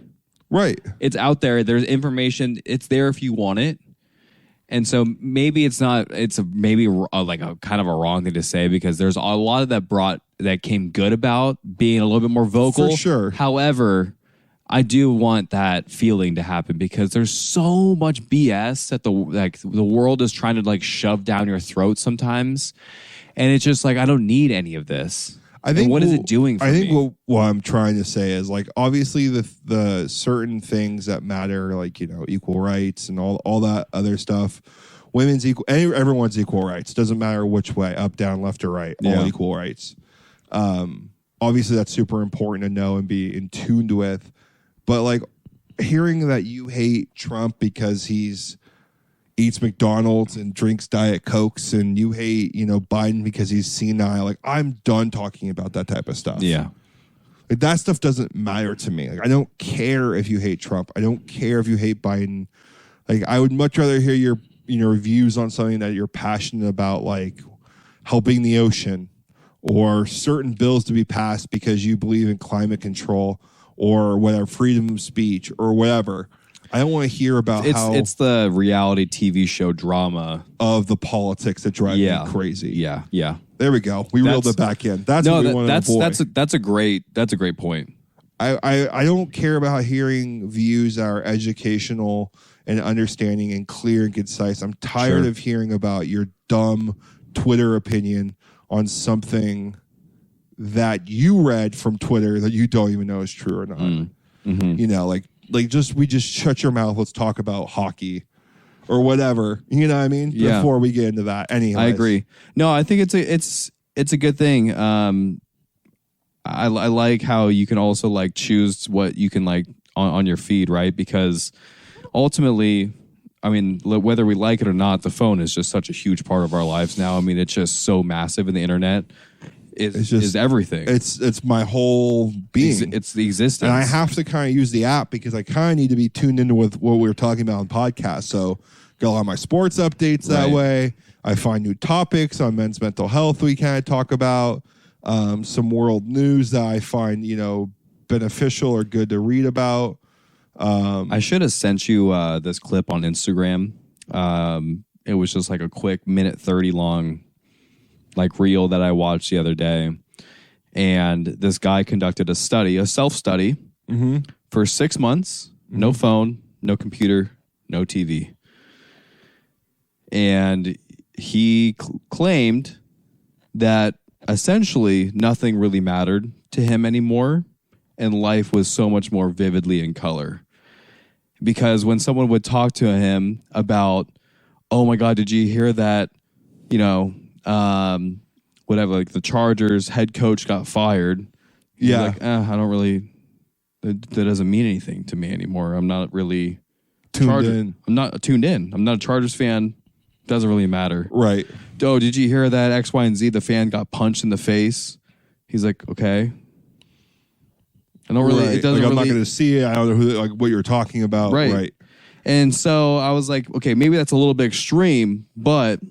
Right. It's out there. There's information. It's there if you want it. And so maybe it's not, maybe like a kind of a wrong thing to say because there's a lot of that came good about being a little bit more vocal. For sure. However, I do want that feeling to happen because there's so much BS that the world is trying to like shove down your throat sometimes. And it's just like, I don't need any of this. I think what is it doing for me? I think what I'm trying to say is like, obviously the certain things that matter, like, equal rights and all that other stuff, women's equal, everyone's equal rights. Doesn't matter which way, up, down, left or right, all equal rights. Obviously that's super important to know and be in tune with, but like hearing that you hate Trump because he's eats McDonald's and drinks Diet Cokes and you hate, Biden because he's senile. Like, I'm done talking about that type of stuff. Yeah. Like, that stuff doesn't matter to me. Like, I don't care if you hate Trump. I don't care if you hate Biden. Like, I would much rather hear your, views on something that you're passionate about, like helping the ocean or certain bills to be passed because you believe in climate control or whatever, freedom of speech or whatever. I don't want to hear about it's the reality TV show drama of the politics that drive me crazy. Yeah, yeah. There we go. We reeled it back in. That's what we want to avoid. That's a great point. I don't care about hearing views that are educational and understanding and clear and concise. I'm tired of hearing about your dumb Twitter opinion on something that you read from Twitter that you don't even know is true or not. Mm-hmm. Like we just shut your mouth. Let's talk about hockey or whatever. You know what I mean? Yeah. Before we get into that. Anyways. I agree. No, I think it's a good thing. I like how you can also like choose what you can like on your feed, right? Because ultimately, I mean, whether we like it or not, the phone is just such a huge part of our lives now. I mean, it's just so massive, and the internet is everything. It's my whole being. It's the existence. And I have to kind of use the app because I kind of need to be tuned into with what we were talking about on podcasts. So get a lot of my sports updates that way. I find new topics on men's mental health we kind of talk about. Some world news that I find, beneficial or good to read about. I should have sent you this clip on Instagram. It was just like a quick 1:30 long like reel that I watched the other day. And this guy conducted a self-study for 6 months, no phone, no computer, no TV. And he claimed that essentially nothing really mattered to him anymore, and life was so much more vividly in color. Because when someone would talk to him about, oh my God, did you hear that, whatever, like the Chargers head coach got fired. He's like, I don't really, that doesn't mean anything to me anymore. I'm not really tuned in. I'm not tuned in. I'm not a Chargers fan. Doesn't really matter. Right. Oh, did you hear that X, Y, and Z? The fan got punched in the face. He's like, okay. I don't really. It doesn't. I'm not going to see it. I don't know what you're talking about. Right. And so I was like, okay, maybe that's a little bit extreme, but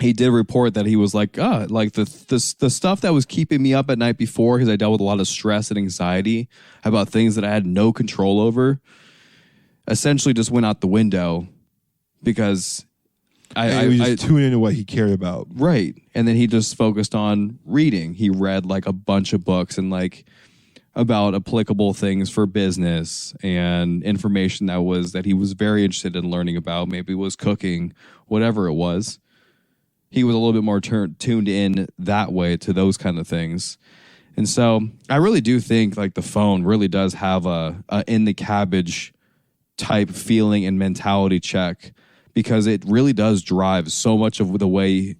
he did report that he was like, like the stuff that was keeping me up at night before, because I dealt with a lot of stress and anxiety about things that I had no control over, essentially just went out the window because I was just tuned into what he cared about. Right. And then he just focused on reading. He read like a bunch of books and like about applicable things for business and information that he was very interested in learning about. Maybe it was cooking, whatever it was. He was a little bit more tuned in that way to those kind of things. And so I really do think like the phone really does have a in the cabbage type feeling and mentality check, because it really does drive so much of the way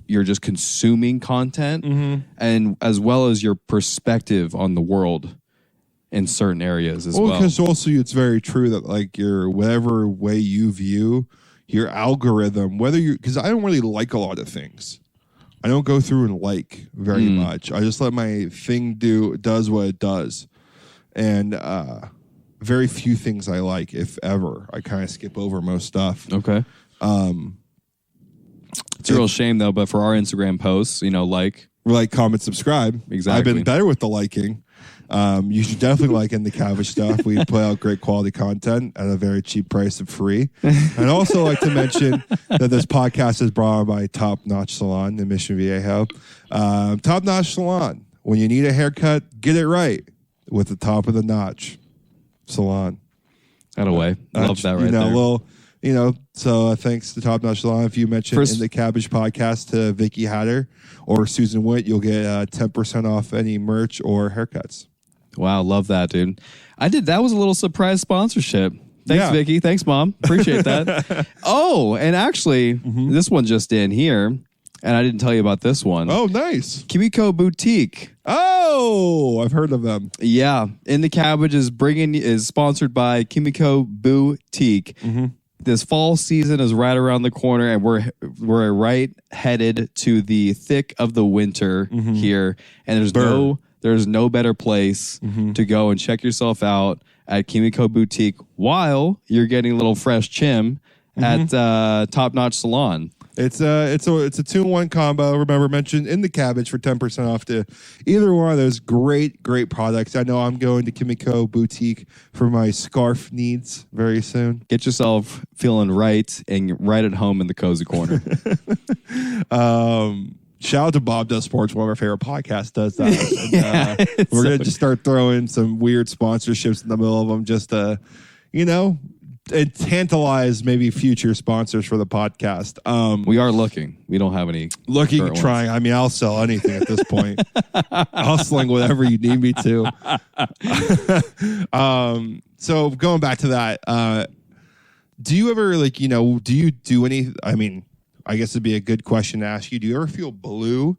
you're just consuming content, and as well as your perspective on the world in certain areas as well. Because also it's very true that like your whatever way you view your algorithm, because I don't really like a lot of things. I don't go through and like very much. I just let my thing does what it does. And very few things I like, if ever. I kind of skip over most stuff. Okay. It's a real shame though, but for our Instagram posts, like, comment, subscribe. Exactly. I've been better with the liking. You should definitely like In the Cabbage stuff. We put out great quality content at a very cheap price of free. I'd also like to mention that this podcast is brought on by Top Notch Salon in Mission Viejo. Top Notch Salon. When you need a haircut, get it right with the top of the notch salon. That away. Love that right there. So thanks to Top Notch Salon. If you mention In the Cabbage podcast to Vicky Hatter or Susan Witt, you'll get 10% off any merch or haircuts. Wow, love that, dude. That was a little surprise sponsorship. Thanks, Vicky. Thanks, Mom. Appreciate that. Oh, and actually, this one just in here, and I didn't tell you about this one. Oh, nice. Kimiko Boutique. Oh, I've heard of them. Yeah. In the Cabbage is sponsored by Kimiko Boutique. This fall season is right around the corner, and we're right headed to the thick of the winter here. And there's no better place to go and check yourself out at Kimiko Boutique while you're getting a little fresh chim at Top Notch Salon. It's a 2-in-1 combo. Remember, mention In the Cabbage for 10% off to either one of those great products. I know I'm going to Kimiko Boutique for my scarf needs very soon. Get yourself feeling right and right at home in the cozy corner. Shout out to Bob Does Sports, one of our favorite podcasts does that. And, we're going to just start throwing some weird sponsorships in the middle of them just to, and tantalize maybe future sponsors for the podcast. We are looking. We don't have any. Trying. I mean, I'll sell anything at this point. I'll sling whatever you need me to. So going back to that, Do you ever like, do you do any, I mean, I guess it'd be a good question to ask you. Do you ever feel blue?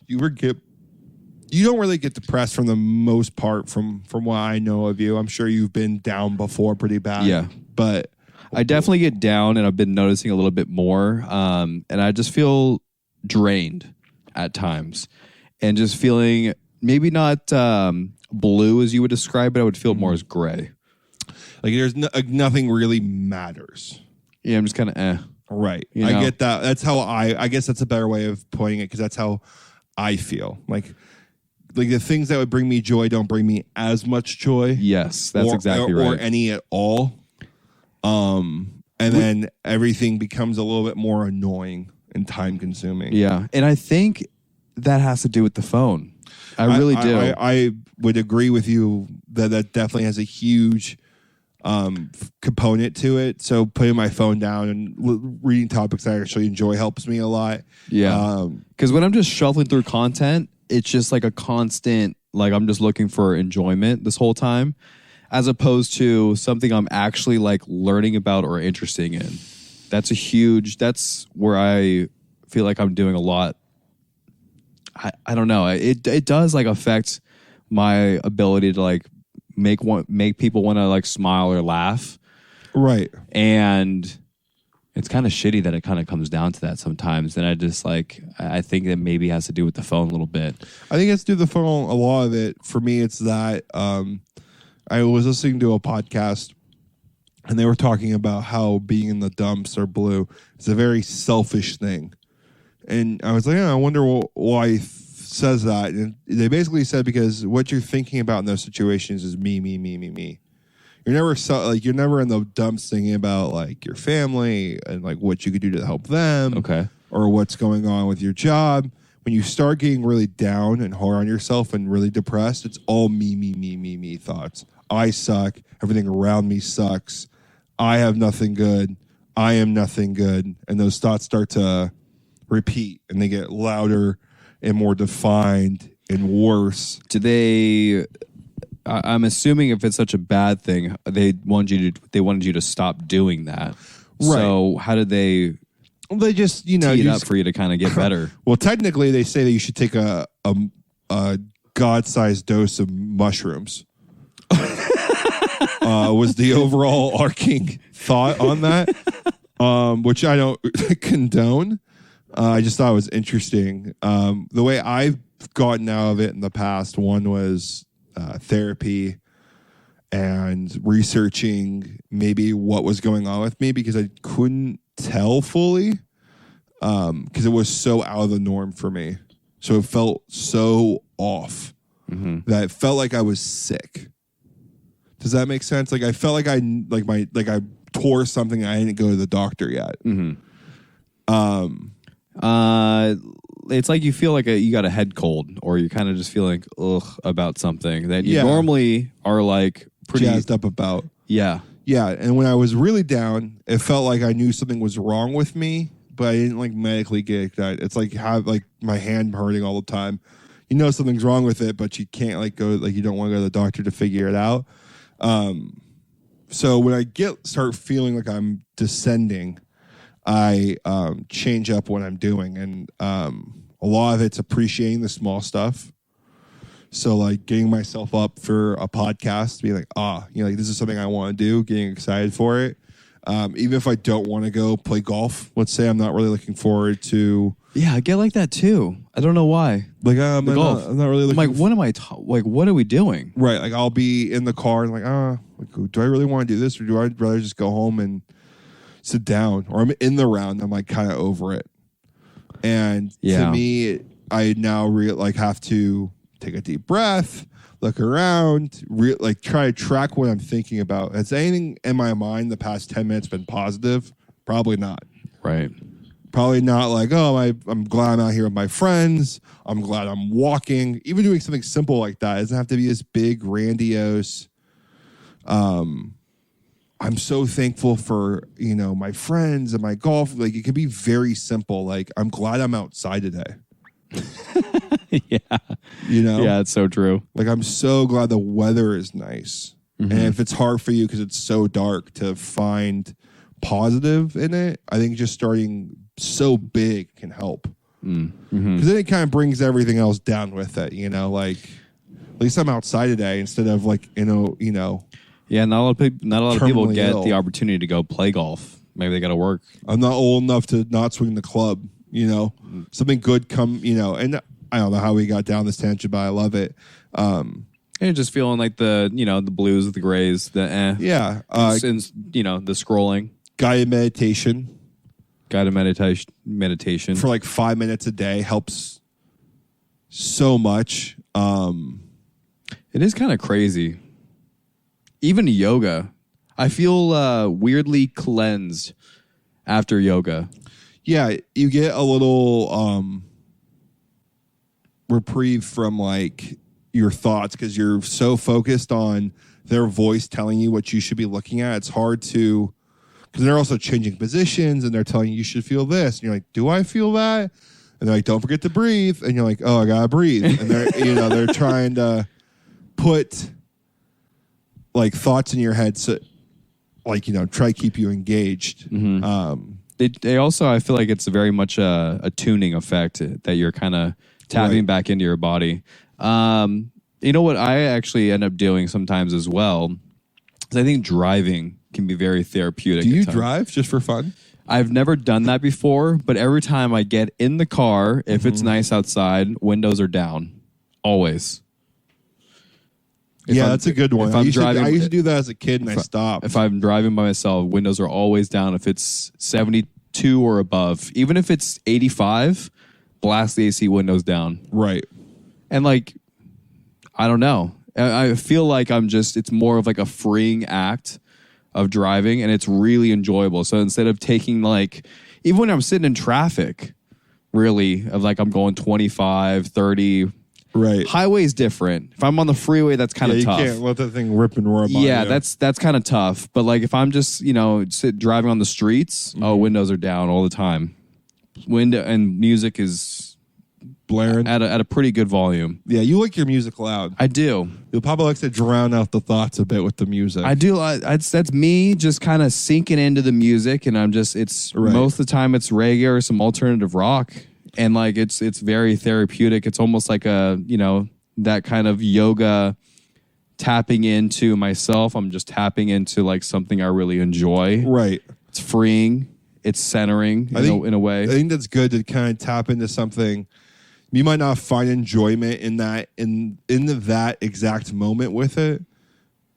You don't really get depressed from the most part from what I know of you. I'm sure you've been down before pretty bad. Yeah. But I definitely get down, and I've been noticing a little bit more. And I just feel drained at times, and just feeling maybe not blue as you would describe it. I would feel more as gray. Like there's nothing really matters. Yeah, I'm just kind of Right. You I know? get that. That's how I guess that's a better way of putting it, because that's how I feel. Like the things that would bring me joy don't bring me as much joy. Yes, that's exactly right. Or any at all. And then everything becomes a little bit more annoying and time consuming. Yeah. And I think that has to do with the phone. I really do. I would agree with you that definitely has a huge component to it. So putting my phone down and reading topics I actually enjoy helps me a lot. Yeah. Because when I'm just shuffling through content, it's just like a constant, like I'm just looking for enjoyment this whole time, as opposed to something I'm actually like learning about or interested in. That's where I feel like I'm doing a lot. I don't know. It does like affect my ability to like make people want to like smile or laugh. Right. And it's kind of shitty that it kind of comes down to that sometimes. And I think that maybe has to do with the phone a little bit. I think it's due to the phone. A lot of it for me, it's that I was listening to a podcast and they were talking about how being in the dumps or blue is a very selfish thing. And I was like, I wonder why he says that. And they basically said because what you're thinking about in those situations is me, me, me, me, me. You're never in the dumps thinking about like your family and like what you could do to help them. Okay. Or what's going on with your job. When you start getting really down and hard on yourself and really depressed, it's all me, me, me, me, me thoughts. I suck. Everything around me sucks. I have nothing good. I am nothing good. And those thoughts start to repeat and they get louder and more defined and worse. I'm assuming if it's such a bad thing, they wanted you to stop doing that. Right. So how did they just, tee it up for you to kind of get better? Well, technically they say that you should take a God-sized dose of mushrooms. Was the overall arcing thought on that, which I don't condone. I just thought it was interesting. The way I've gotten out of it in the past, one was therapy and researching maybe what was going on with me because I couldn't tell fully because it was so out of the norm for me. So it felt so off that it felt like I was sick. Does that make sense? Like I felt like I tore something and I didn't go to the doctor yet. It's like you feel like you got a head cold, or you're kind of just feeling about something that you normally are like pretty jazzed up about. Yeah. Yeah. And when I was really down, it felt like I knew something was wrong with me, but I didn't like medically get that. It's like have like my hand hurting all the time. You know something's wrong with it, but you can't like go, like you don't want to go to the doctor to figure it out. So when I start feeling like I'm descending, I change up what I'm doing. And a lot of it's appreciating the small stuff. So like getting myself up for a podcast, being like, like this is something I want to do, getting excited for it. Even if I don't want to go play golf, let's say I'm not really looking forward to. Yeah, I get like that too. I don't know why. Like I'm not really looking. I'm like, what am I? What are we doing? Right. Like I'll be in the car and like, do I really want to do this, or do I rather just go home and sit down? Or I'm in the round. I'm like kind of over it. And to me, I now have to take a deep breath, look around, try to track what I'm thinking about. Has anything in my mind the past 10 minutes been positive? Probably not. Right. Probably not like, I'm glad I'm out here with my friends. I'm glad I'm walking. Even doing something simple like that. It doesn't have to be this big, grandiose. I'm so thankful for, my friends and my golf. Like, it can be very simple. Like, I'm glad I'm outside today. Yeah. Yeah, it's so true. Like, I'm so glad the weather is nice. And if it's hard for you because it's so dark to find positive in it, I think just starting so big can help. Because then it kind of brings everything else down with it, you know, like at least I'm outside today instead of like, you know. Yeah, not a lot of people get ill. the opportunity to go play golf. Maybe they got to work. I'm not old enough to not swing the club, you know. Something good you know, and I don't know how we got down this tangent, but I love it. And you're just feeling like the blues, the grays, the Yeah. and, you know, the scrolling. Guided meditation for like 5 minutes a day helps so much. It is kind of crazy. Even yoga, I feel weirdly cleansed after yoga. Yeah, you get a little reprieve from like your thoughts because you're so focused on their voice telling you what you should be looking at. It's hard to, because they're also changing positions and they're telling you should feel this. And you're like, do I feel that? And they're like, don't forget to breathe. And you're like, oh, I gotta breathe. And they're, they're trying to put like thoughts in your head, so like, try to keep you engaged. They also, I feel like it's very much a tuning effect that you're kind of tapping back into your body. You know what I actually end up doing sometimes as well is I think driving can be very therapeutic. Do you drive just for fun? I've never done that before, but every time I get in the car, if it's nice outside, windows are down. Always. That's a good one. I used to do that as a kid and I stopped. If I'm driving by myself, windows are always down. If it's 72 or above, even if it's 85, blast the AC windows down. Right. And like, I don't know. I feel like it's more of like a freeing act of driving and it's really enjoyable. So instead of taking like, even when I'm sitting in traffic, really, of like I'm going 25, 30. Right. Highway's different. If I'm on the freeway, that's kind of tough. You can't let that thing rip and roar by Yeah, you. that's kind of tough. But like if I'm just, driving on the streets, windows are down all the time. Window and music is blaring at a pretty good volume. Yeah, you like your music loud. I do. You'll probably like to drown out the thoughts a bit with the music. I do. That's me just kind of sinking into the music, and most of the time it's reggae or some alternative rock, and like it's very therapeutic. It's almost like that kind of yoga tapping into myself. I'm just tapping into like something I really enjoy. Right. It's freeing. It's centering in a way. I think that's good to kind of tap into something. You might not find enjoyment in that that exact moment with it,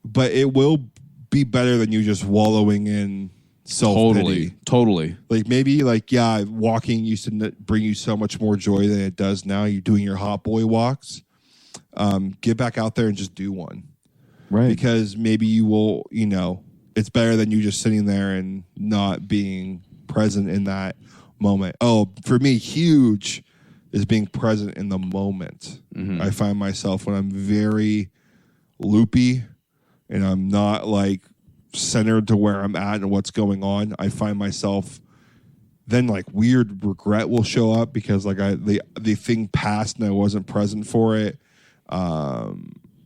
but it will be better than you just wallowing in self-pity. Totally. Like maybe walking used to bring you so much more joy than it does now. You're doing your hot boy walks. Get back out there and just do one. Right. Because maybe you will, it's better than you just sitting there and not being present in that moment. Oh, for me, huge is being present in the moment. I find myself when I'm very loopy and I'm not like centered to where I'm at and what's going on, I find myself then like weird regret will show up because like the thing passed and I wasn't present for it.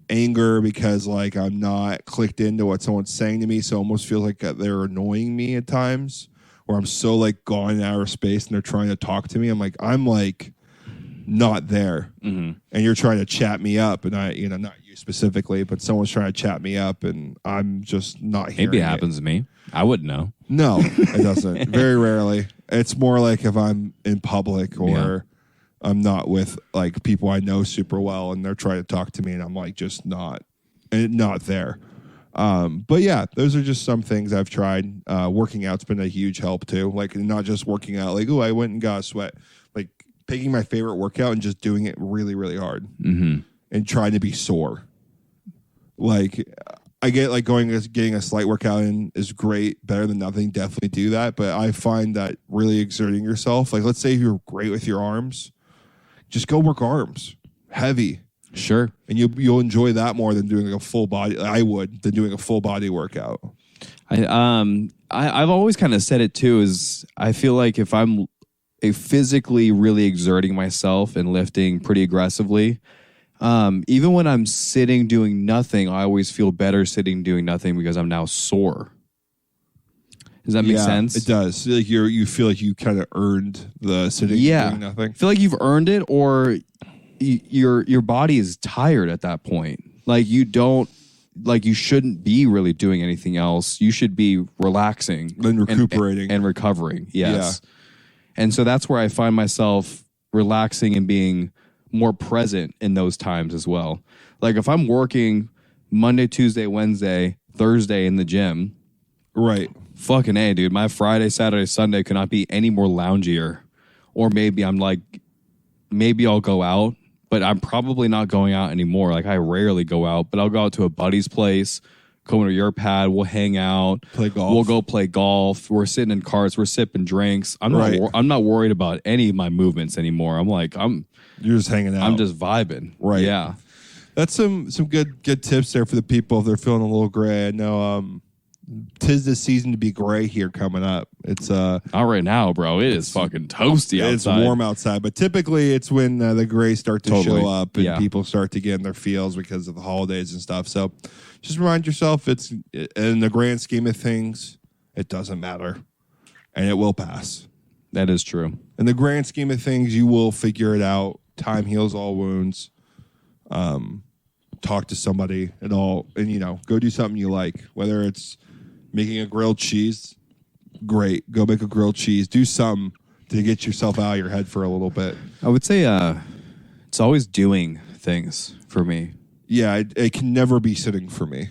Anger because like I'm not clicked into what someone's saying to me, so it almost feels like they're annoying me at times, or I'm so like gone in outer space and they're trying to talk to me. I'm like not there, and you're trying to chat me up, and I, not you specifically, but someone's trying to chat me up, and I'm just not hearing Maybe it happens to me. I wouldn't know. No, it doesn't. Very rarely. It's more like if I'm in public or I'm not with like people I know super well, and they're trying to talk to me, and I'm like just not there. But yeah, those are just some things I've tried. Working out's been a huge help too. Like not just working out, like, oh, I went and got a sweat. Like picking my favorite workout and just doing it really, really hard and trying to be sore. Like I get like getting a slight workout in is great, better than nothing. Definitely do that. But I find that really exerting yourself, like let's say you're great with your arms, just go work arms heavy. Sure. And you'll enjoy that more than doing like a full body. I would than doing a full body workout. I've always kind of said it too. Is I feel like if I'm physically really exerting myself and lifting pretty aggressively, even when I'm sitting doing nothing, I always feel better sitting doing nothing because I'm now sore. Does that make sense? It does. Like you feel like you kind of earned the sitting doing nothing. I feel like you've earned it, or your body is tired at that point. Like you shouldn't be really doing anything else. You should be relaxing and recuperating and recovering. Yes. Yeah. And so that's where I find myself relaxing and being more present in those times as well. Like if I'm working Monday, Tuesday, Wednesday, Thursday in the gym. Right. Fucking A, dude. My Friday, Saturday, Sunday could not be any more loungier. Or maybe maybe I'll go out, but I'm probably not going out anymore. Like I rarely go out, but I'll go out to a buddy's place, go into your pad, we'll hang out, play golf. We'll go play golf. We're sitting in cars, we're sipping drinks. I'm not worried about any of my movements anymore. You're just hanging out. I'm just vibing. Right. Yeah. That's some good tips there for the people if they're feeling a little gray. I know 'tis the season to be gray here coming up. It's not right now, bro. It is fucking toasty outside. It's warm outside, but typically it's when the grays start to show up and people start to get in their feels because of the holidays and stuff. So just remind yourself, it's in the grand scheme of things, it doesn't matter, and it will pass. That is true. In the grand scheme of things, you will figure it out. Time heals all wounds. Talk to somebody and go do something you like, whether it's making a grilled cheese. Great. Go make a grilled cheese. Do something to get yourself out of your head for a little bit. I would say it's always doing things for me. Yeah, it can never be sitting for me.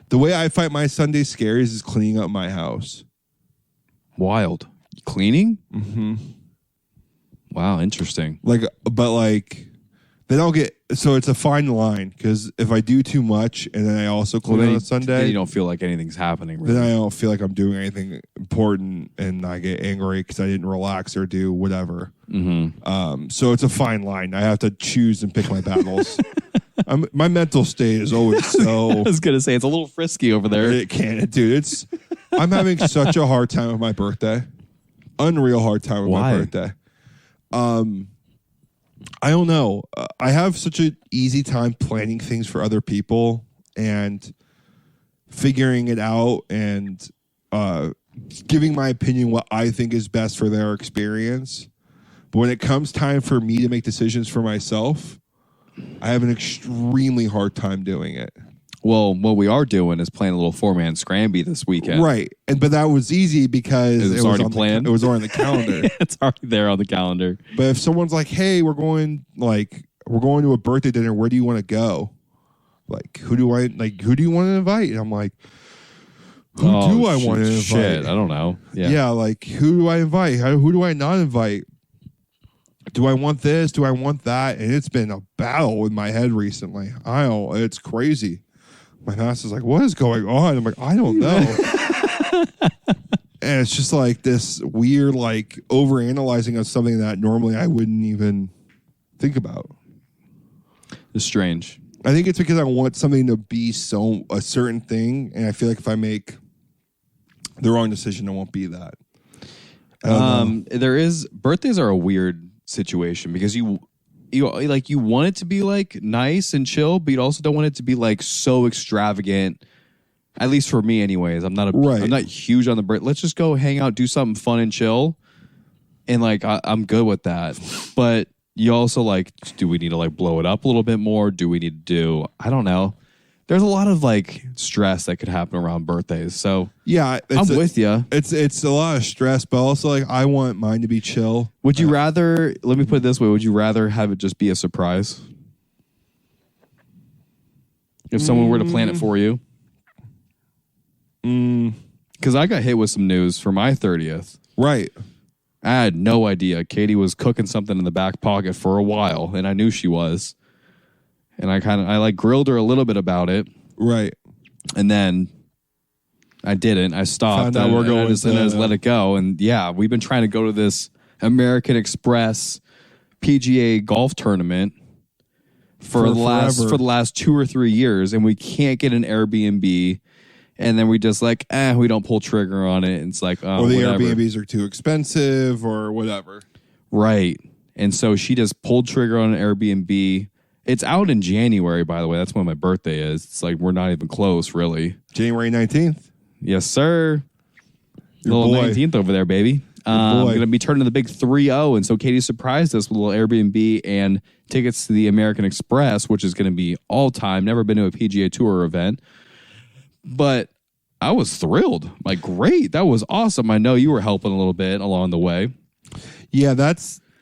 The way I fight my Sunday scaries is cleaning up my house. Wild. Cleaning? Mm-hmm. Wow, interesting. Then I'll get, so it's a fine line, because if I do too much and then I also clean on a Sunday, then you don't feel like anything's happening. Really. Then I don't feel like I'm doing anything important, and I get angry because I didn't relax or do whatever. Mm-hmm. So it's a fine line. I have to choose and pick my battles. My mental state is always so. I was gonna say it's a little frisky over there. It can't, dude. I'm having such a hard time with my birthday. Unreal hard time with my birthday. I don't know. I have such an easy time planning things for other people and figuring it out and giving my opinion what I think is best for their experience. But when it comes time for me to make decisions for myself, I have an extremely hard time doing it. Well, what we are doing is playing a little 4-man scramby this weekend. Right. But that was easy because it was already planned. It was already on the calendar. It's already there on the calendar. But if someone's like, hey, we're going to a birthday dinner, where do you want to go? Who do you want to invite? And I'm like, who do I want to invite? Shit, I don't know. Yeah, who do I invite? Who do I not invite? Do I want this? Do I want that? And it's been a battle with my head recently. It's crazy. My master's like, what is going on? I'm like, I don't know. And it's just like this weird, overanalyzing of something that normally I wouldn't even think about. It's strange. I think it's because I want something to be a certain thing, and I feel like if I make the wrong decision, it won't be that. Birthdays are a weird situation because you want it to be nice and chill, but you also don't want it to be so extravagant. At least for me, anyways. I'm not huge on the birthday. Let's just go hang out, do something fun and chill, and I'm good with that. But you also do we need to blow it up a little bit more? Do we need to do? I don't know. There's a lot of stress that could happen around birthdays. So yeah, I'm with you. It's a lot of stress, but also I want mine to be chill. Would you rather? Let me put it this way: would you rather have it just be a surprise? If someone were to plan it for you, because I got hit with some news for my 30th. Right. I had no idea. Katie was cooking something in the back pocket for a while, and I knew she was. And I grilled her a little bit about it. Right. And then I didn't. I stopped. Found out I just let it go. And yeah, we've been trying to go to this American Express PGA golf tournament for the last 2 or 3 years, and we can't get an Airbnb. And then we just we don't pull trigger on it. And it's or the Airbnbs are too expensive or whatever. Right. And so she just pulled trigger on an Airbnb. It's out in January, by the way. That's when my birthday is. It's we're not even close, really. January 19th. Yes, sir. Little boy. 19th over there, baby. I'm going to be turning the big 3-0. And so Katie surprised us with a little Airbnb and tickets to the American Express, which is going to be all time. Never been to a PGA Tour event. But I was thrilled. Like, great. That was awesome. I know you were helping a little bit along the way. Yeah,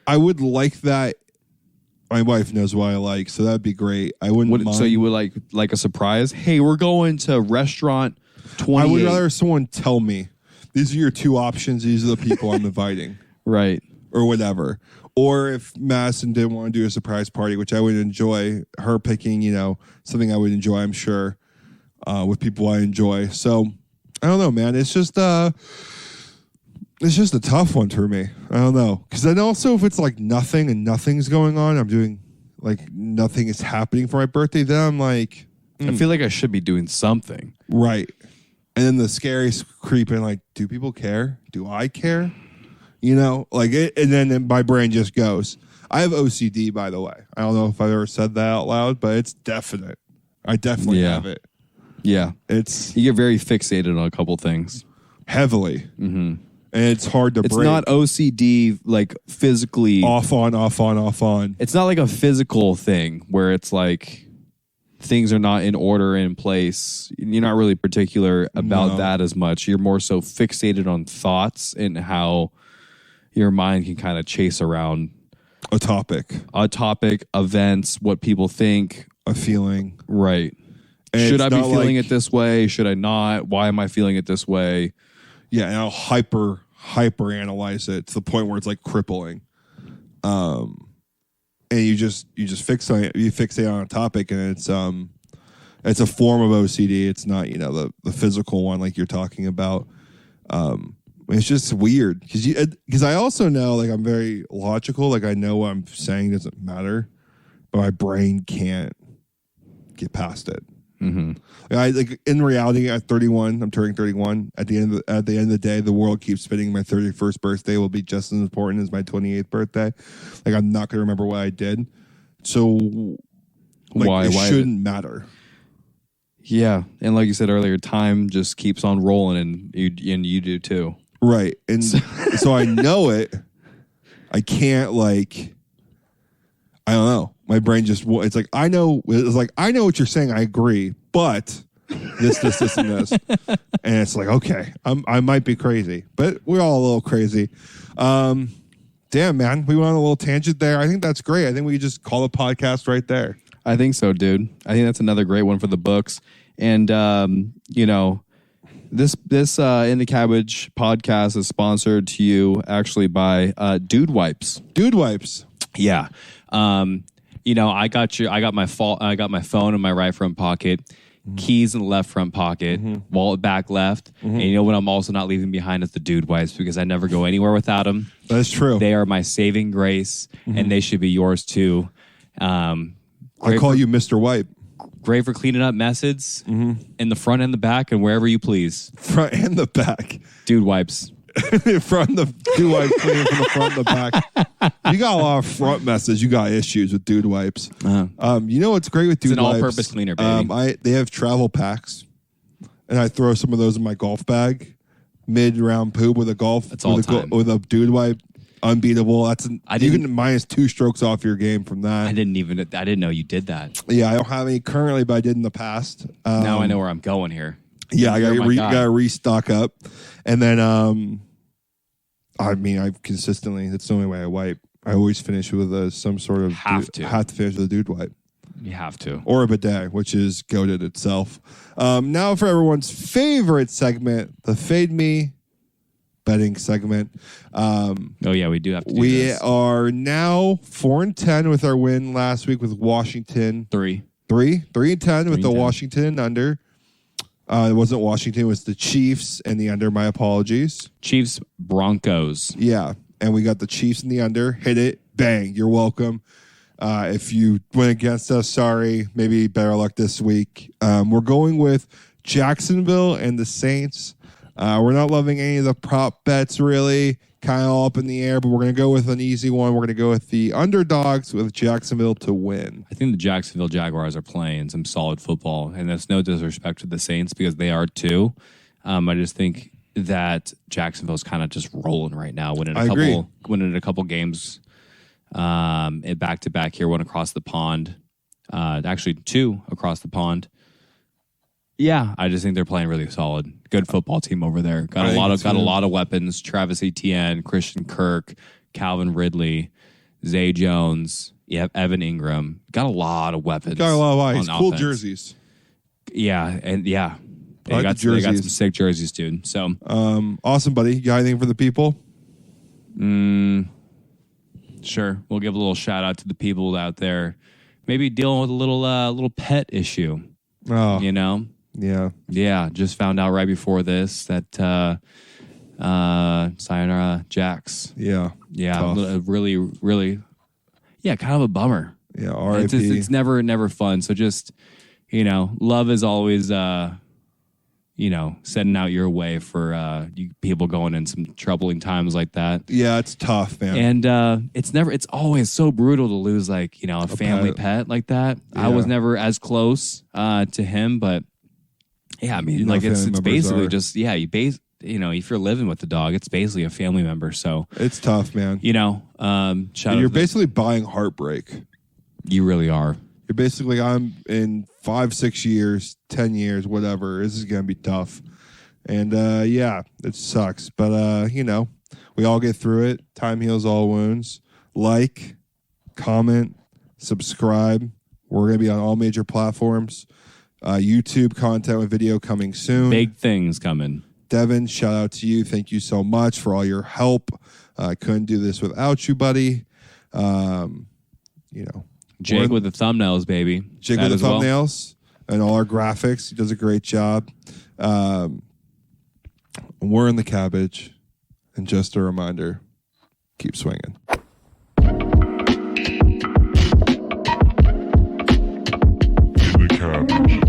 I would like that. My wife knows what I like, so that'd be great. I wouldn't mind. So you would like a surprise? Hey, we're going to restaurant 28. I would rather someone tell me, these are your two options. These are the people I'm inviting. Right. Or whatever. Or if Madison didn't want to do a surprise party, which I would enjoy, her picking, something I would enjoy, I'm sure, with people I enjoy. So, I don't know, man. It's just a tough one for me. I don't know. Because then also if it's like nothing and nothing's going on, I'm doing like nothing is happening for my birthday, then I'm like... I feel like I should be doing something. Right. And then the scariest creeping, like, do people care? Do I care? Like it, and then my brain just goes. I have OCD, by the way. I don't know if I've ever said that out loud, but it's definite. I definitely have it. Yeah. You get very fixated on a couple things. Heavily. Mm-hmm. And it's hard to break. It's not OCD, like, physically. Off on, off on, off on. It's not like a physical thing where it's like things are not in order in place. You're not really particular about that as much. You're more so fixated on thoughts and how your mind can kind of chase around a topic, events, what people think, a feeling. Right. And should I be feeling it this way? Should I not? Why am I feeling it this way? Yeah, and I'll hyper analyze it to the point where it's like crippling. And you just fixate on a topic, and it's a form of OCD. It's not the physical one like you're talking about. It's just weird because I also know, like, I'm very logical. Like, I know what I'm saying doesn't matter, but my brain can't get past it. Mm-hmm. Like in reality, at 31, I'm turning 31. At the end of the day, the world keeps spinning. My 31st birthday will be just as important as my 28th birthday. Like, I'm not going to remember what I did. So, like, it shouldn't matter. Yeah, and like you said earlier, time just keeps on rolling, and you do too. Right, and so I know it. I can't, like, I don't know. My brain just, it's like, I know what you're saying. I agree, but this, and this. And it's like, okay, I might be crazy, but we're all a little crazy. Damn, man, we went on a little tangent there. I think that's great. I think we could just call the podcast right there. I think so, dude. I think that's another great one for the books. And, this In the Cabbage podcast is sponsored to you actually by Dude Wipes. Dude Wipes. Yeah. I got my phone in my right front pocket, keys in the left front pocket, wallet back left. And you know what I'm also not leaving behind is the Dude Wipes, because I never go anywhere without them. That's true. They are my saving grace, and they should be yours too. I call you Mr. Wipe. Great for cleaning up messes in the front and the back and wherever you please. Front and the back. Dude Wipes. From the Dude Wipes cleaning from the front and the back. You got a lot of front messes. You got issues with Dude Wipes. You know what's great with Dude Wipes? It's an all-purpose cleaner, baby. They have travel packs, and I throw some of those in my golf bag, mid-round poop with a Dude Wipe. Unbeatable. You can minus 2 strokes off your game from that. I didn't know you did that. Yeah, I don't have any currently, but I did in the past. Now I know where I'm going here. Yeah, I got to restock up. And then, I've consistently, that's the only way I wipe. I always finish with some sort of... Have to finish with a Dude Wipe. You have to. Or a bidet, which is goated itself. Now for everyone's favorite segment, the Fade Me betting segment. We do have to do We this. are now 4-10 with our win last week with Washington. 3-10 with the Washington under. It wasn't Washington, it was the Chiefs and the under. My apologies. Chiefs, Broncos. Yeah, and we got the Chiefs and the under. Hit it. Bang. You're welcome. If you went against us, sorry. Maybe better luck this week. We're going with Jacksonville and the Saints. We're not loving any of the prop bets, really. Kind of all up in the air, but we're going to go with an easy one. We're going to go with the underdogs with Jacksonville to win. I think the Jacksonville Jaguars are playing some solid football, and that's no disrespect to the Saints because they are too. I just think that Jacksonville's kind of just rolling right now. Winning a couple games, back to back here, one across the pond, actually 2 across the pond. Yeah, I just think they're playing really solid. Good football team over there. Got a lot of weapons. Travis Etienne, Christian Kirk, Calvin Ridley, Zay Jones, Evan Ingram. Got a lot of weapons. Got a lot of eyes. Cool jerseys. Yeah, and yeah. They got some sick jerseys, dude. So awesome, buddy. You got anything for the people? Sure. We'll give a little shout out to the people out there. Maybe dealing with a little pet issue. Oh, you know? Yeah. Just found out right before this that Sayonara Jax. Yeah. Really, really. Yeah, kind of a bummer. Yeah. R.I.P. It's never fun. So just, love is always, setting out your way for you people going in some troubling times like that. Yeah, it's tough, man. And it's always so brutal to lose a family pet like that. Yeah. I was never as close to him, but yeah, I mean, it's basically just if you're living with the dog, it's basically a family member. So it's tough, man. You're basically buying heartbreak. You really are. You're basically, I'm in 5, 6 years, 10 years, whatever. This is going to be tough. And it sucks. But, we all get through it. Time heals all wounds. Like, comment, subscribe. We're going to be on all major platforms. YouTube content with video coming soon. Big things coming. Devin, shout out to you. Thank you so much for all your help. I couldn't do this without you, buddy. Jake with the thumbnails, baby. Jake with the thumbnails and all our graphics. He does a great job. We're in the cabbage. And just a reminder, keep swinging. In the cabbage.